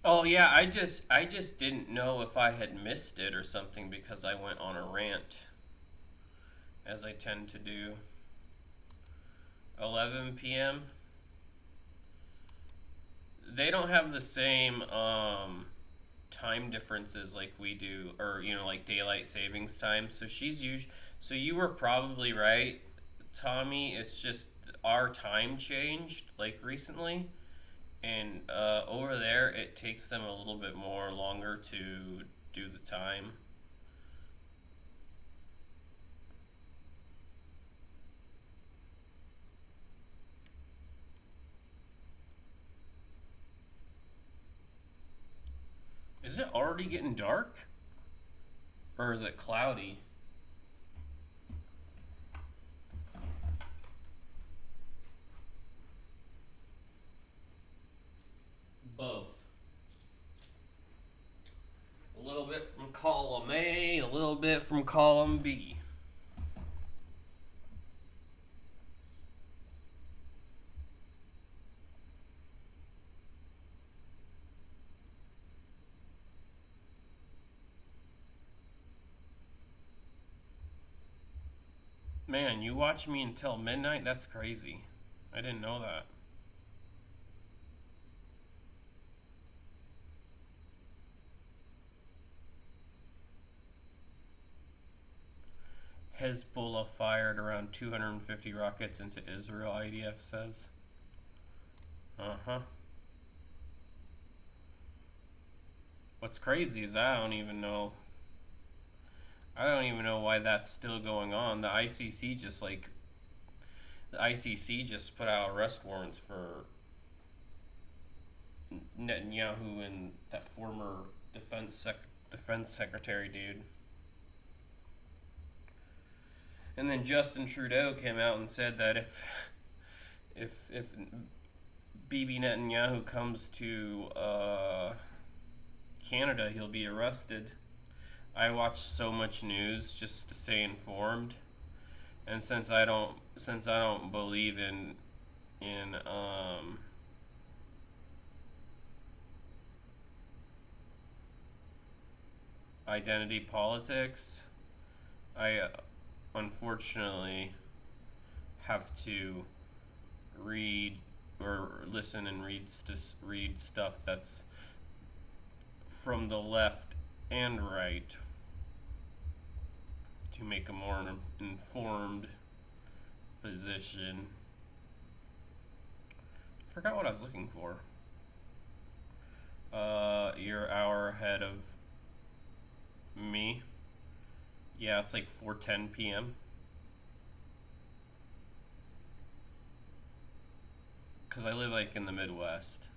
Oh yeah, I just didn't know if I had missed it or something because I went on a rant as I tend to do. 11 p.m. They don't have the same time differences like we do, or like daylight savings time. So you were probably right, Tommy. It's just our time changed like recently, and over there it takes them a little bit more longer to do the time. Is it already getting dark? Or is it cloudy? Both. A little bit from column A, a little bit from column B. Man, you watch me until midnight? That's crazy. I didn't know that. Hezbollah fired around 250 rockets into Israel, IDF says. Uh-huh. What's crazy is I don't even know why that's still going on. The ICC just put out arrest warrants for Netanyahu and that former defense secretary dude. And then Justin Trudeau came out and said that if Bibi Netanyahu comes to Canada, he'll be arrested. I watch so much news just to stay informed, and since I don't believe in identity politics, I unfortunately have to read or listen and read stuff that's from the left and right to make a more informed position. Forgot what I was looking for. You're an hour ahead of me. Yeah, it's like 4:10 p.m. Because I live like in the Midwest.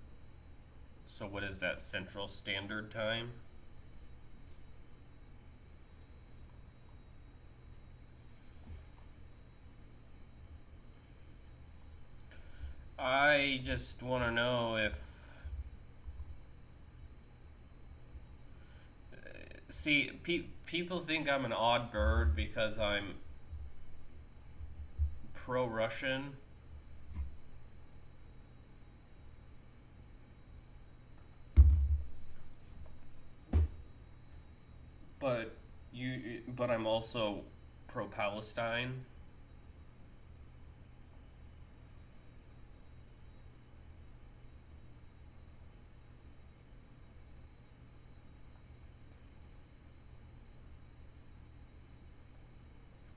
So what is that, Central Standard Time? I just want to know if... See, people think I'm an odd bird because I'm pro-Russian. But I'm also pro-Palestine.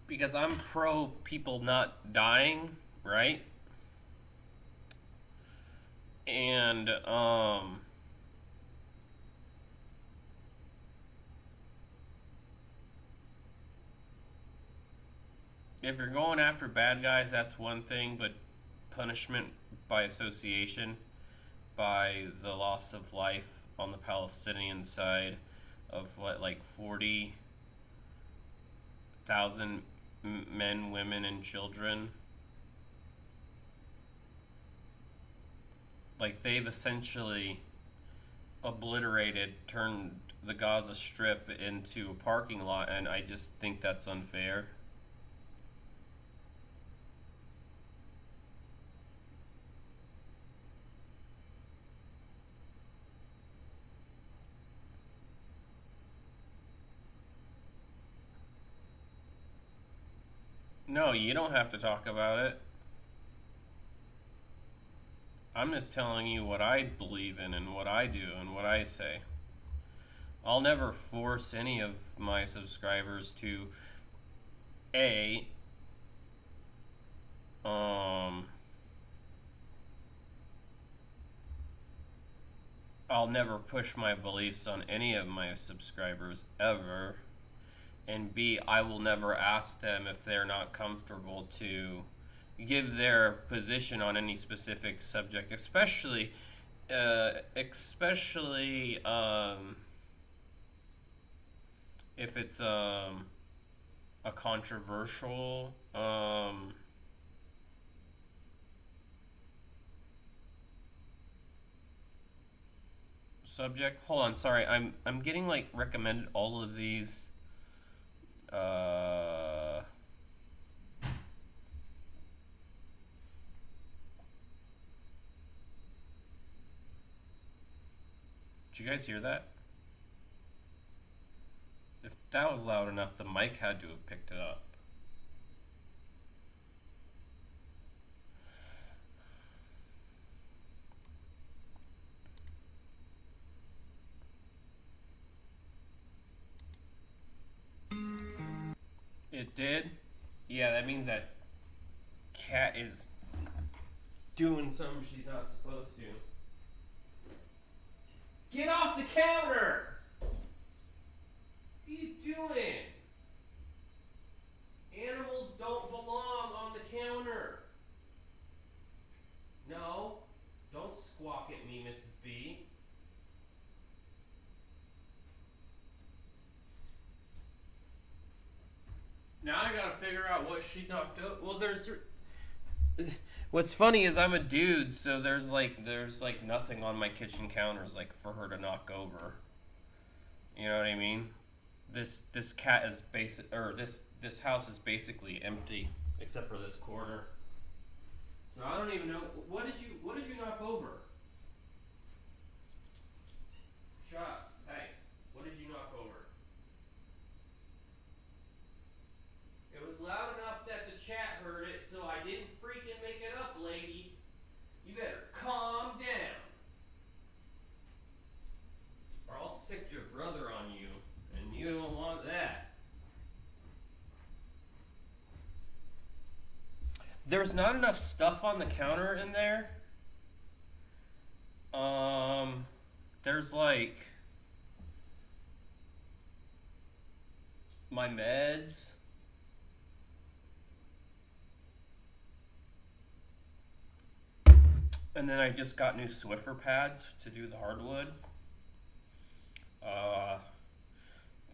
Because I'm pro people not dying, right? And if you're going after bad guys, that's one thing, but punishment by association, by the loss of life on the Palestinian side of what, like 40,000 men, women, and children. Like, they've essentially obliterated, turned the Gaza Strip into a parking lot, and I just think that's unfair. No, you don't have to talk about it. I'm just telling you what I believe in and what I do and what I say. I'll never force any of my subscribers to A, I'll never push my beliefs on any of my subscribers ever. And B, I will never ask them if they're not comfortable to give their position on any specific subject, especially if it's a controversial subject. Hold on, sorry, I'm getting like recommended all of these. Did you guys hear that? If that was loud enough, the mic had to have picked it up. It did? Yeah, that means that cat is doing something she's not supposed to. Get off the counter! What are you doing? Animals don't belong on the counter. No, don't squawk at me, Mrs. B. Now I gotta figure out what she knocked out. Well, what's funny is I'm a dude, so there's like nothing on my kitchen counters like for her to knock over. You know what I mean? This cat is this house is basically empty except for this corner. So I don't even know what did you knock over? Shut up. Hey, what did you knock over? It was loud enough that the chat heard it, so I didn't freaking make it up, lady. You better calm down. Or I'll sick your brother on you, and you don't want that. There's not enough stuff on the counter in there. There's like my meds. And then I just got new Swiffer pads to do the hardwood.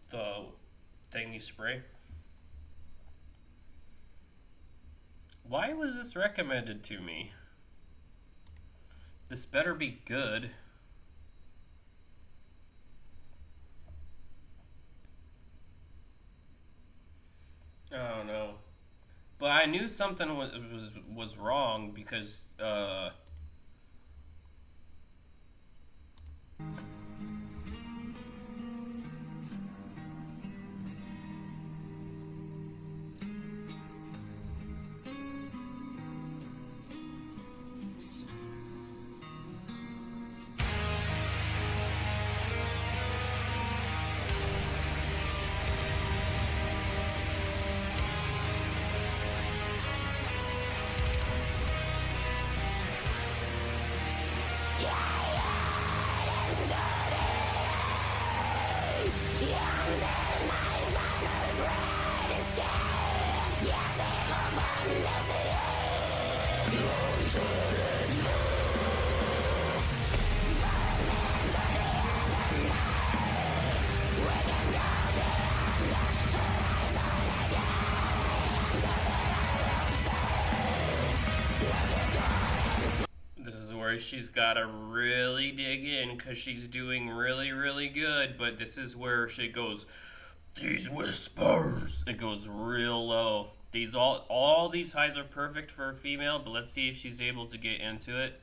The thing you spray. Why was this recommended to me? This better be good. I don't know. But I knew something was wrong because This is where she's got to really dig in because she's doing really, really good. But this is where she goes, these whispers. It goes real low. These all these highs are perfect for a female, but let's see if she's able to get into it.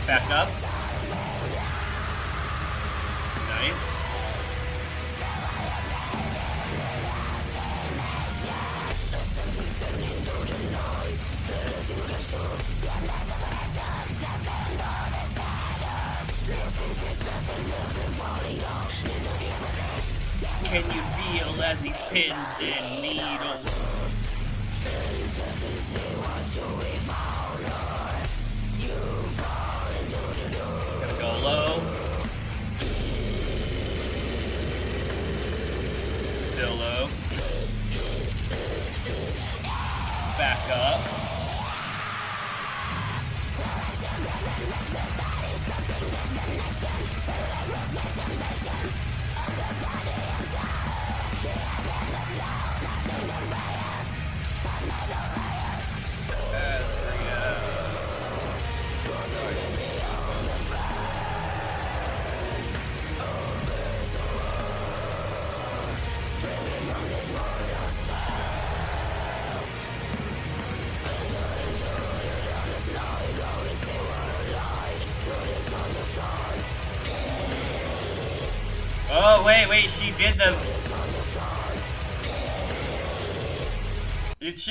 Back up. Nice. Can you feel as these pins and needles? Gonna go low. Still low. Back up. Oh, wait, she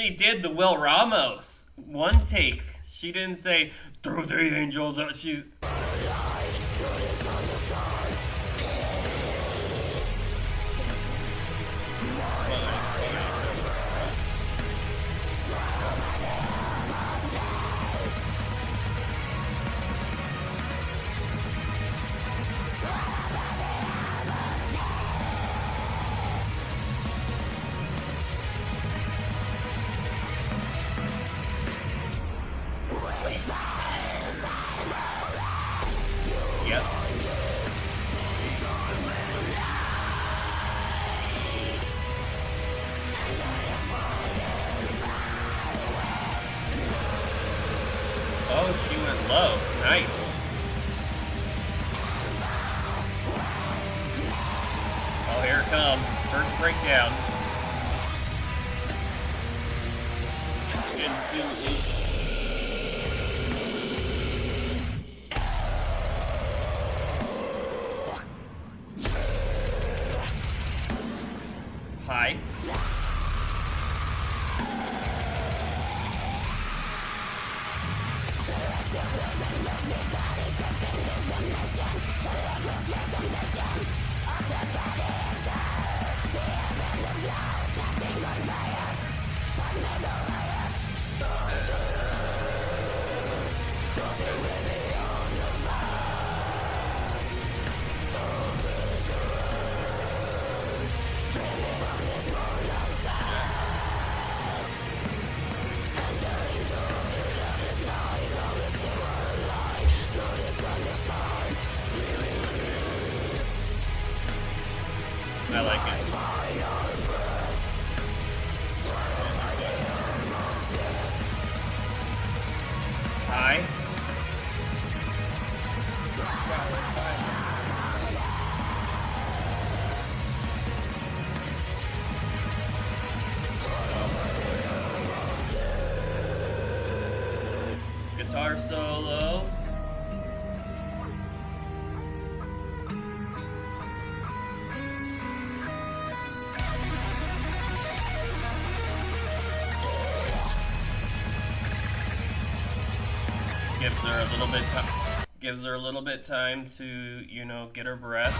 did the Will Ramos. One take. She didn't say, through the angels, she's... Yep. Oh, she went low. Nice. Oh, here it comes. First breakdown. Into it. High. I like it. High. Guitar solo. Gives her a little bit time to, you know, get her breath.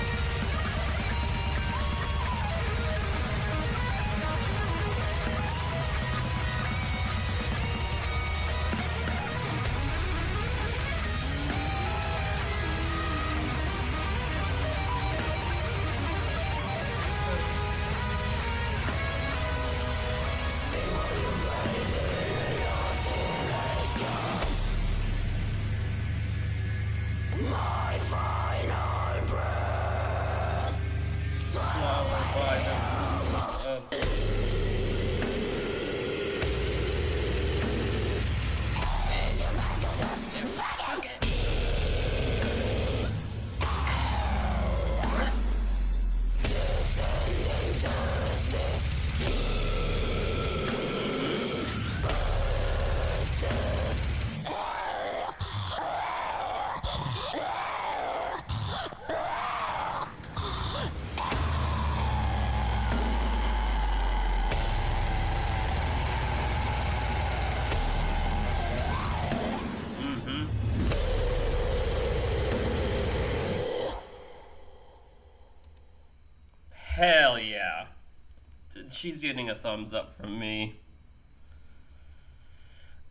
Swallowed by the of Hell yeah. She's getting a thumbs up from me.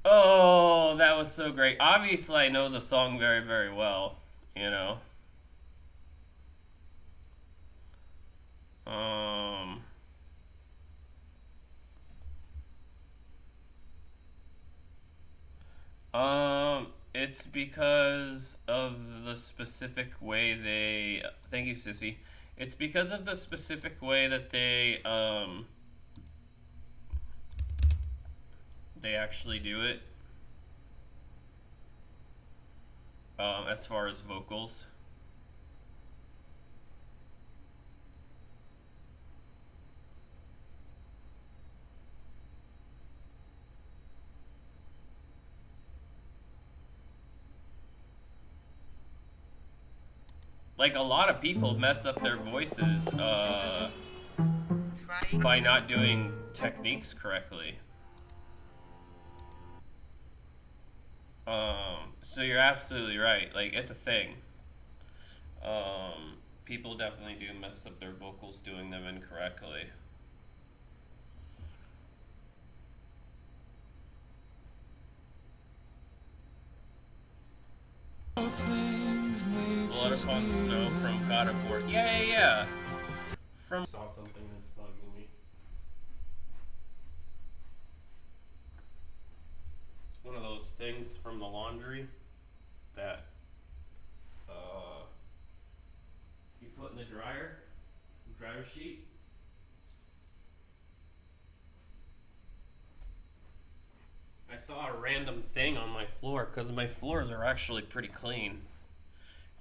Oh, that was so great. Obviously, I know the song very, very well, you know. Um, it's because of the specific way they. Thank you, Sissy. It's because of the specific way that they actually do it. As far as vocals. Like, a lot of people mess up their voices by not doing techniques correctly. So you're absolutely right. Like, it's a thing. People definitely do mess up their vocals doing them incorrectly. Blood upon snow from God of War. Yeah. From saw something that's bugging me. It's one of those things from the laundry that you put in the dryer sheet. I saw a random thing on my floor because my floors are actually pretty clean.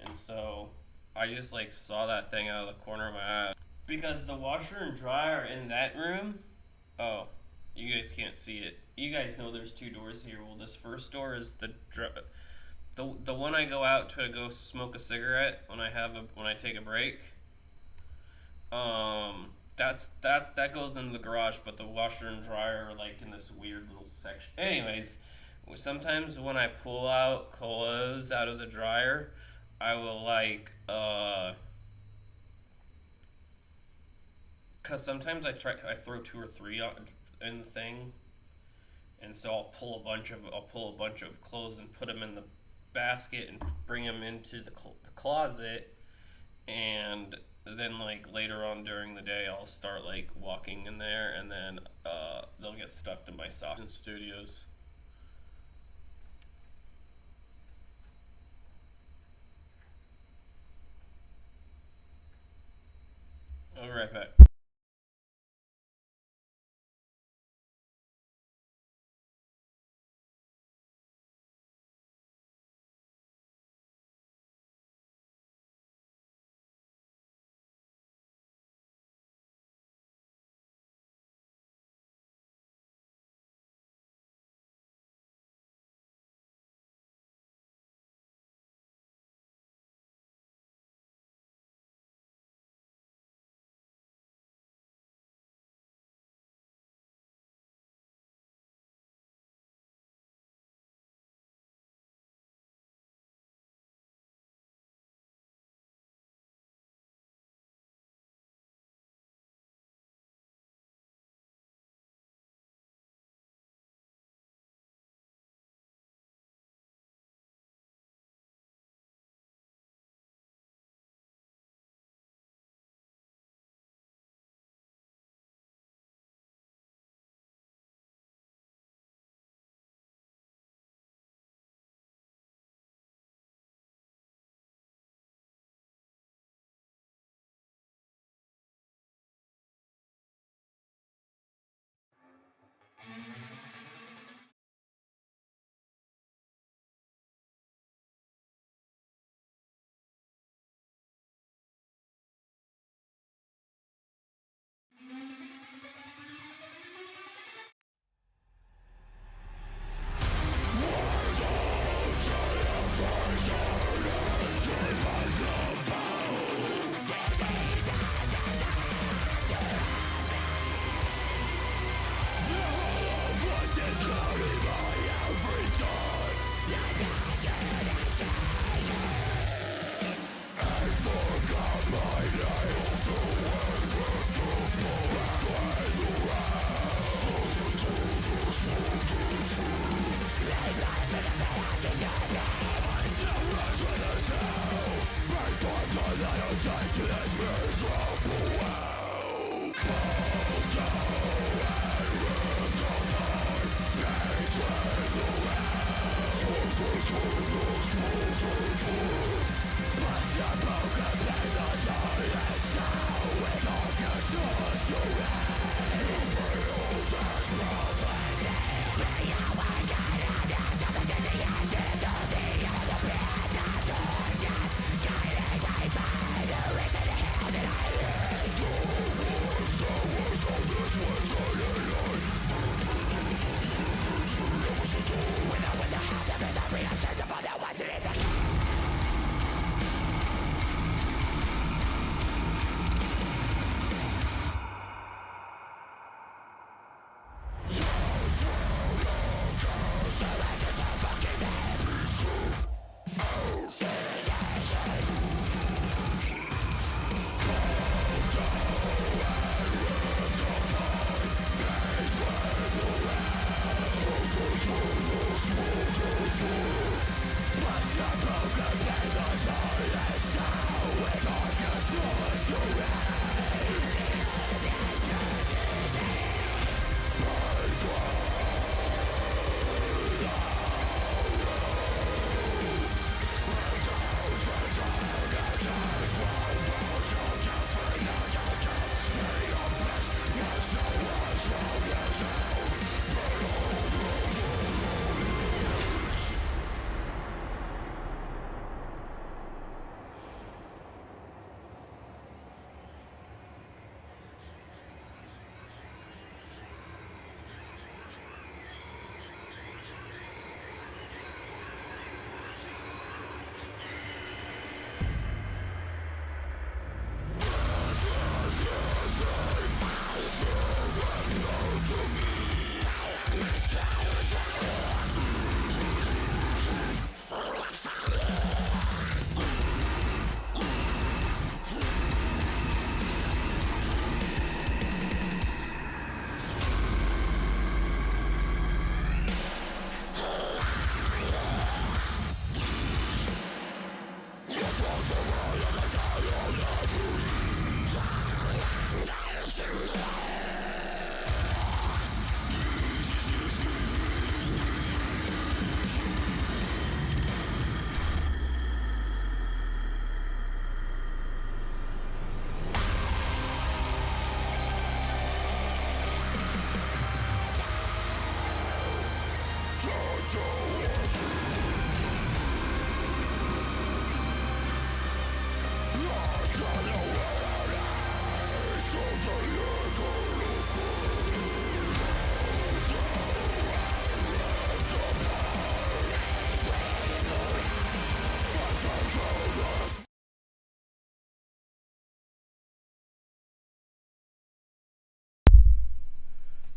And so I just like saw that thing out of the corner of my eye. Because the washer and dryer in that room, oh, you guys can't see it. You guys know there's two doors here. Well, this first door is the one I go out to go smoke a cigarette when I take a break. That goes into the garage, but the washer and dryer are like in this weird little section. Anyways, sometimes when I pull out clothes out of the dryer, I will cause sometimes I throw two or three in the thing, and so I'll pull a bunch of clothes and put them in the basket and bring them into the closet, and then like later on during the day I'll start like walking in there, and then they'll get stuck to my socks in studios. I'll be right back.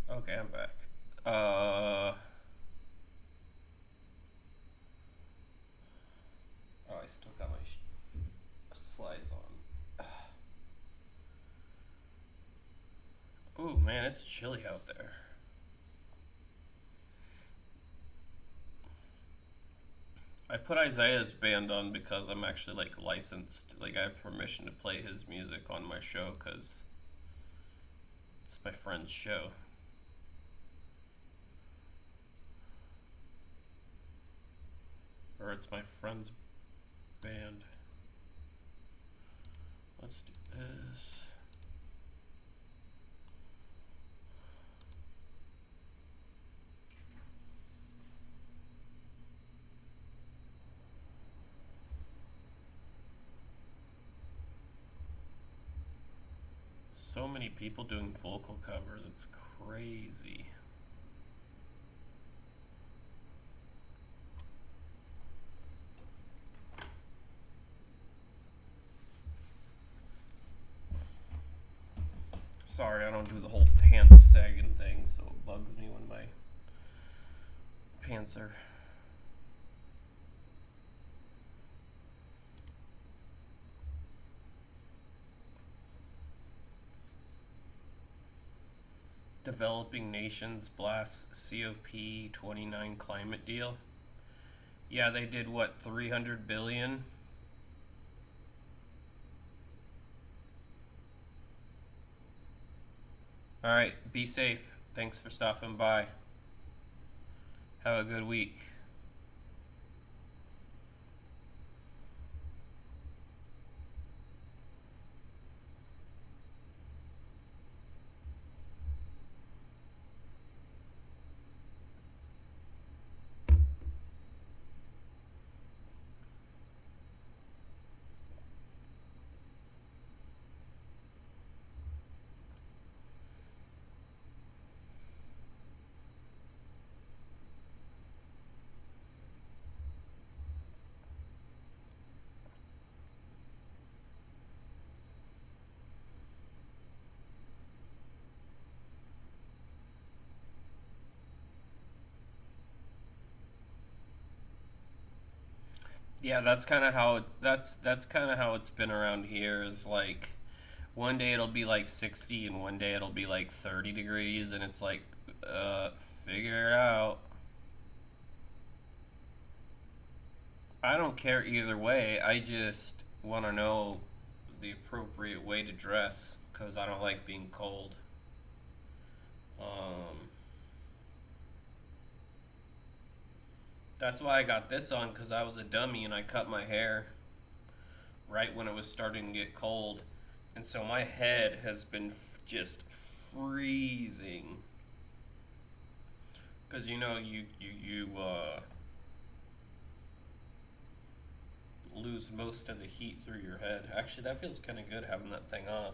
Okay, I'm back. Oh, I still got my slides on. Oh man, it's chilly out there. I put Isaiah's band on because I'm actually like licensed. Like I have permission to play his music on my show because it's my friend's show. Or it's my friend's band. Let's do this. So many people doing vocal covers, it's crazy. Sorry, I don't do the whole pants sagging thing, so it bugs me when my pants are. Developing nations blast COP29 climate deal. Yeah, they did what, 300 billion? All right, be safe. Thanks for stopping by. Have a good week. Yeah, that's kind of how that's kind of how it's been around here. Is like one day it'll be like 60 and one day it'll be like 30 degrees, and it's like, figure it out. I don't care either way. I just want to know the appropriate way to dress because I don't like being cold. Um, that's why I got this on because I was a dummy and I cut my hair right when it was starting to get cold. And so my head has been just freezing. Because you know, you lose most of the heat through your head. Actually, that feels kind of good having that thing off.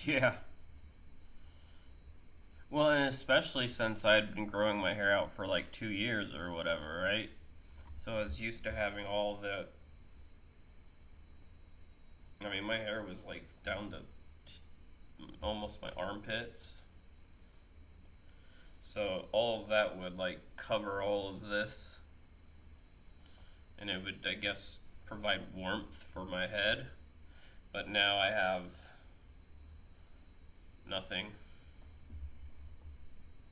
Yeah. Well, and especially since I'd been growing my hair out for like 2 years or whatever, right? So I was used to having all the. I mean, my hair was like down to almost my armpits. So all of that would like cover all of this, and it would, I guess, provide warmth for my head. But now I have nothing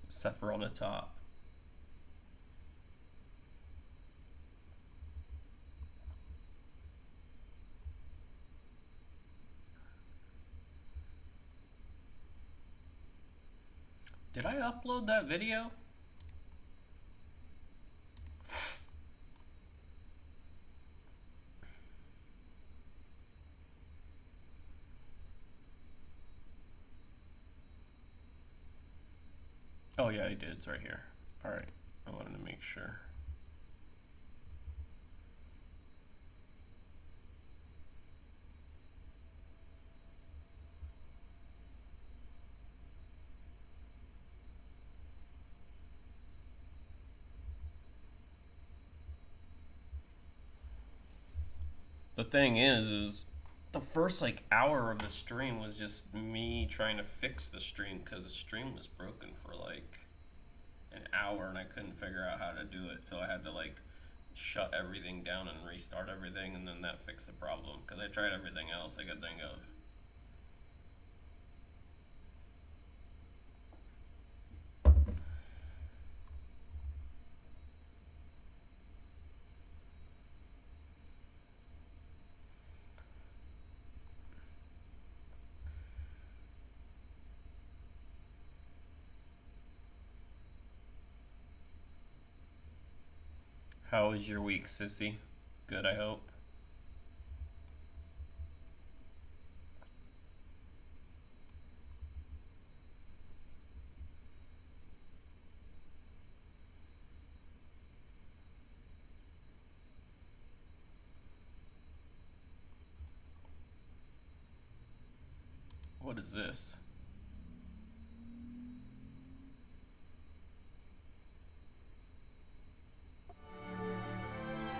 except for on the top. Did I upload that video? Oh yeah, I did. It's right here. All right. I wanted to make sure. The thing is the first like hour of the stream was just me trying to fix the stream because the stream was broken for like an hour and I couldn't figure out how to do it. So I had to like shut everything down and restart everything, and then that fixed the problem because I tried everything else I could think of. How was your week, sissy? Good, I hope. What is this?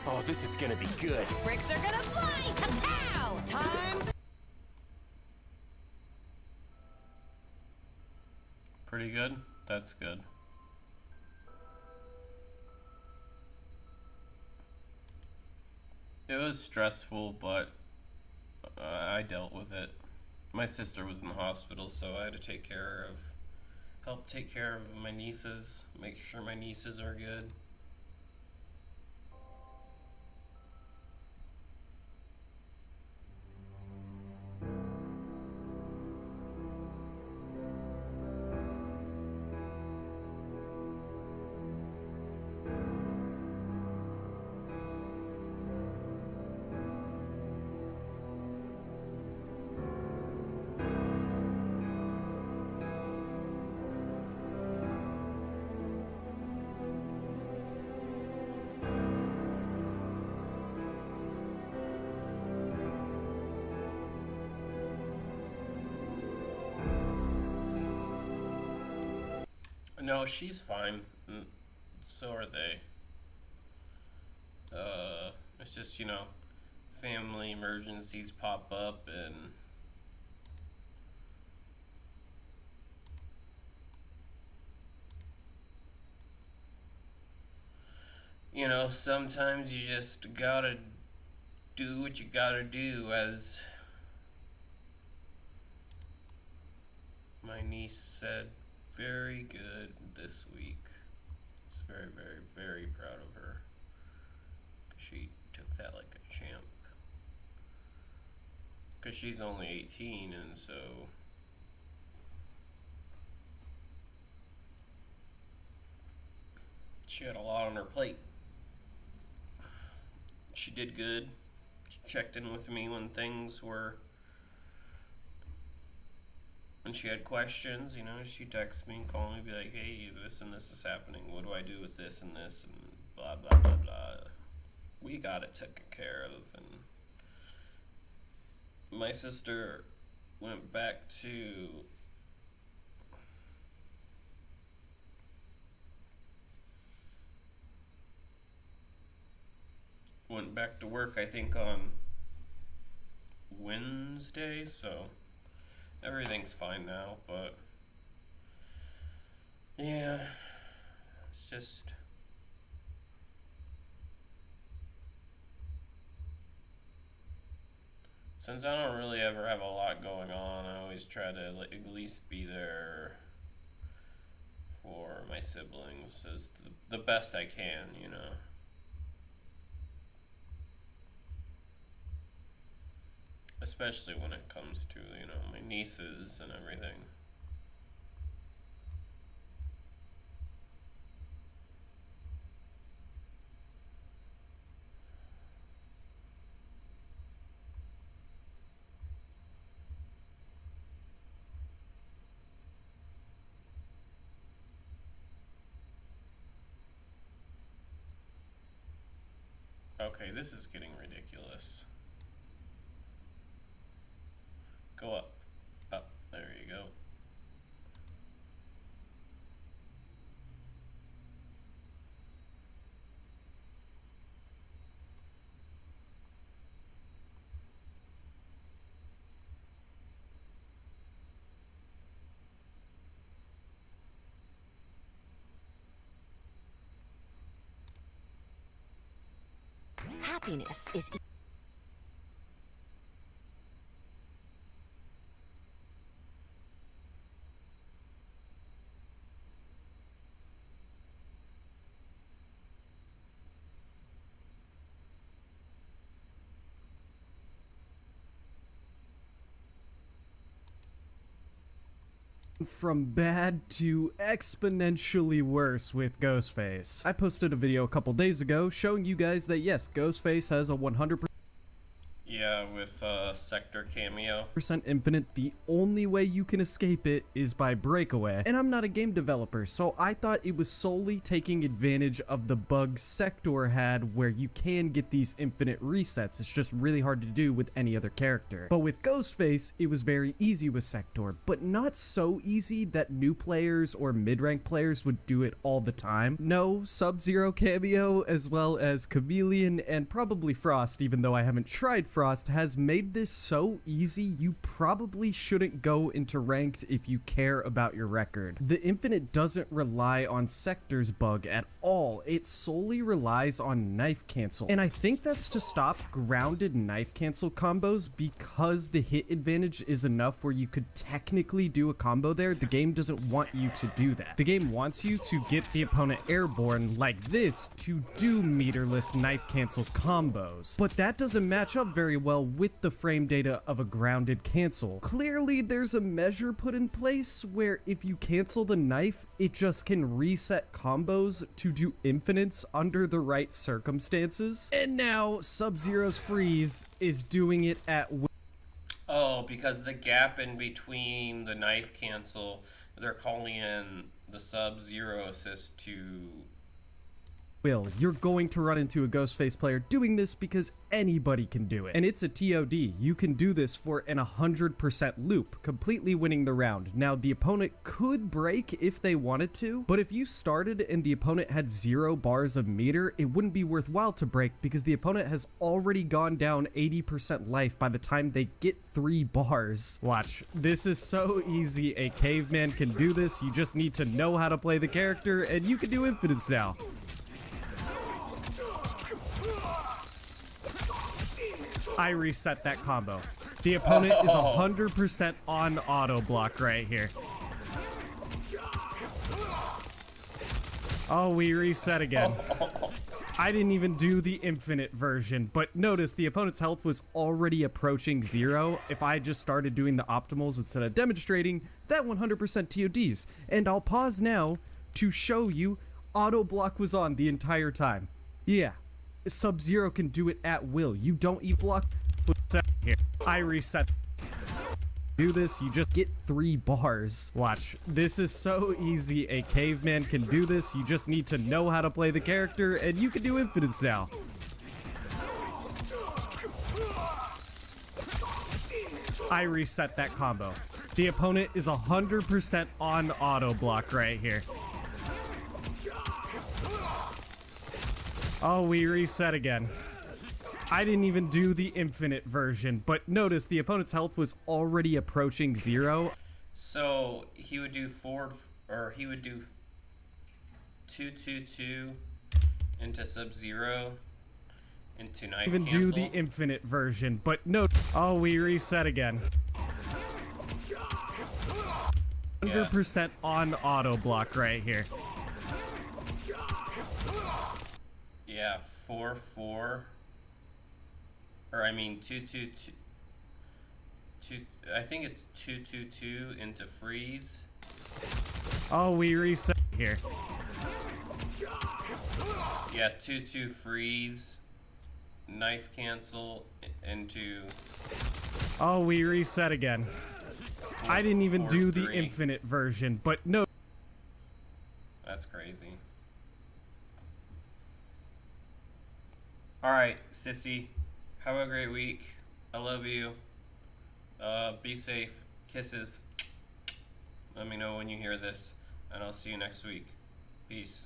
Oh, this is gonna be good. Bricks are gonna fly! Kapow! Time! Pretty good? That's good. It was stressful, but I dealt with it. My sister was in the hospital, so I had to help take care of my nieces, make sure my nieces are good. No, she's fine. So are they. It's just, family emergencies pop up and sometimes you just gotta do what you gotta do, as my niece said. Very good this week. I was very, very, very proud of her. She took that like a champ. Because she's only 18, and so she had a lot on her plate. She did good. She checked in with me when she had questions, she'd text me and call me, be like, hey, this and this is happening. What do I do with this and this? And blah, blah, blah, blah. We got it taken care of. And my sister went back to work, I think, on Wednesday, so Everything's fine now, but yeah, it's just since I don't really ever have a lot going on, I always try to at least be there for my siblings as the best I can, you know. Especially when it comes to, you know, my nieces and everything. Okay, this is getting ridiculous. Go up. Up. There you go. Happiness is from bad to exponentially worse with Ghostface. I posted a video a couple days ago showing you guys that yes, Ghostface has a 100% Yeah, with Sector cameo. infinite. The only way you can escape it is by breakaway. And I'm not a game developer, so I thought it was solely taking advantage of the bug Sector had where you can get these infinite resets. It's just really hard to do with any other character. But with Ghostface, it was very easy with Sector, but not so easy that new players or mid-rank players would do it all the time. No, Sub-Zero cameo, as well as Chameleon and probably Frost, even though I haven't tried Frost, has made this so easy you probably shouldn't go into ranked if you care about your record. The infinite doesn't rely on Sector's bug at all. It solely relies on knife cancel. And I think that's to stop grounded knife cancel combos because the hit advantage is enough where you could technically do a combo there. The game doesn't want you to do that. The game wants you to get the opponent airborne like this to do meterless knife cancel combos. But that doesn't match up very well with the frame data of a grounded cancel. Clearly there's a measure put in place where if you cancel the knife, it just can reset combos to do infinites under the right circumstances. And now Sub-Zero's freeze is doing it at will. Oh, because the gap in between the knife cancel, they're calling in the Sub-Zero assist to... You're going to run into a Ghostface player doing this because anybody can do it. And it's a TOD. You can do this for an 100% loop, completely winning the round. Now, the opponent could break if they wanted to, but if you started and the opponent had 0 bars of meter, it wouldn't be worthwhile to break because the opponent has already gone down 80% life by the time they get 3 bars. Watch. This is so easy. A caveman can do this. You just need to know how to play the character, and you can do infinites now. I reset that combo. The opponent is 100% on auto block right here. Oh, we reset again. I didn't even do the infinite version, but notice the opponent's health was already approaching 0 if I just started doing the optimals instead of demonstrating that 100% TODs. And I'll pause now to show you auto block was on the entire time. Yeah. Sub-Zero can do it at will. You don't even block here. I reset. Do this, you just get 3 bars. Watch. This is so easy. A caveman can do this. You just need to know how to play the character, and you can do infinites now. I reset that combo. The opponent is 100% on auto block right here. Oh, we reset again. I didn't even do the infinite version, but notice the opponent's health was already approaching 0. So he would do he would do 222 into Sub-Zero into knife Even cancel. do the infinite version, but no. Oh, we reset again. 100% on auto block right here. Yeah, 4-4. Or I mean 2-2-2. I think it's 2-2-2 into freeze. Oh, we reset here. Yeah, 2-2 freeze, knife cancel into. Oh, we reset again. I didn't even do the 4-3. infinite version, but no. That's crazy. Alright, sissy. Have a great week. I love you. Be safe. Kisses. Let me know when you hear this, and I'll see you next week. Peace.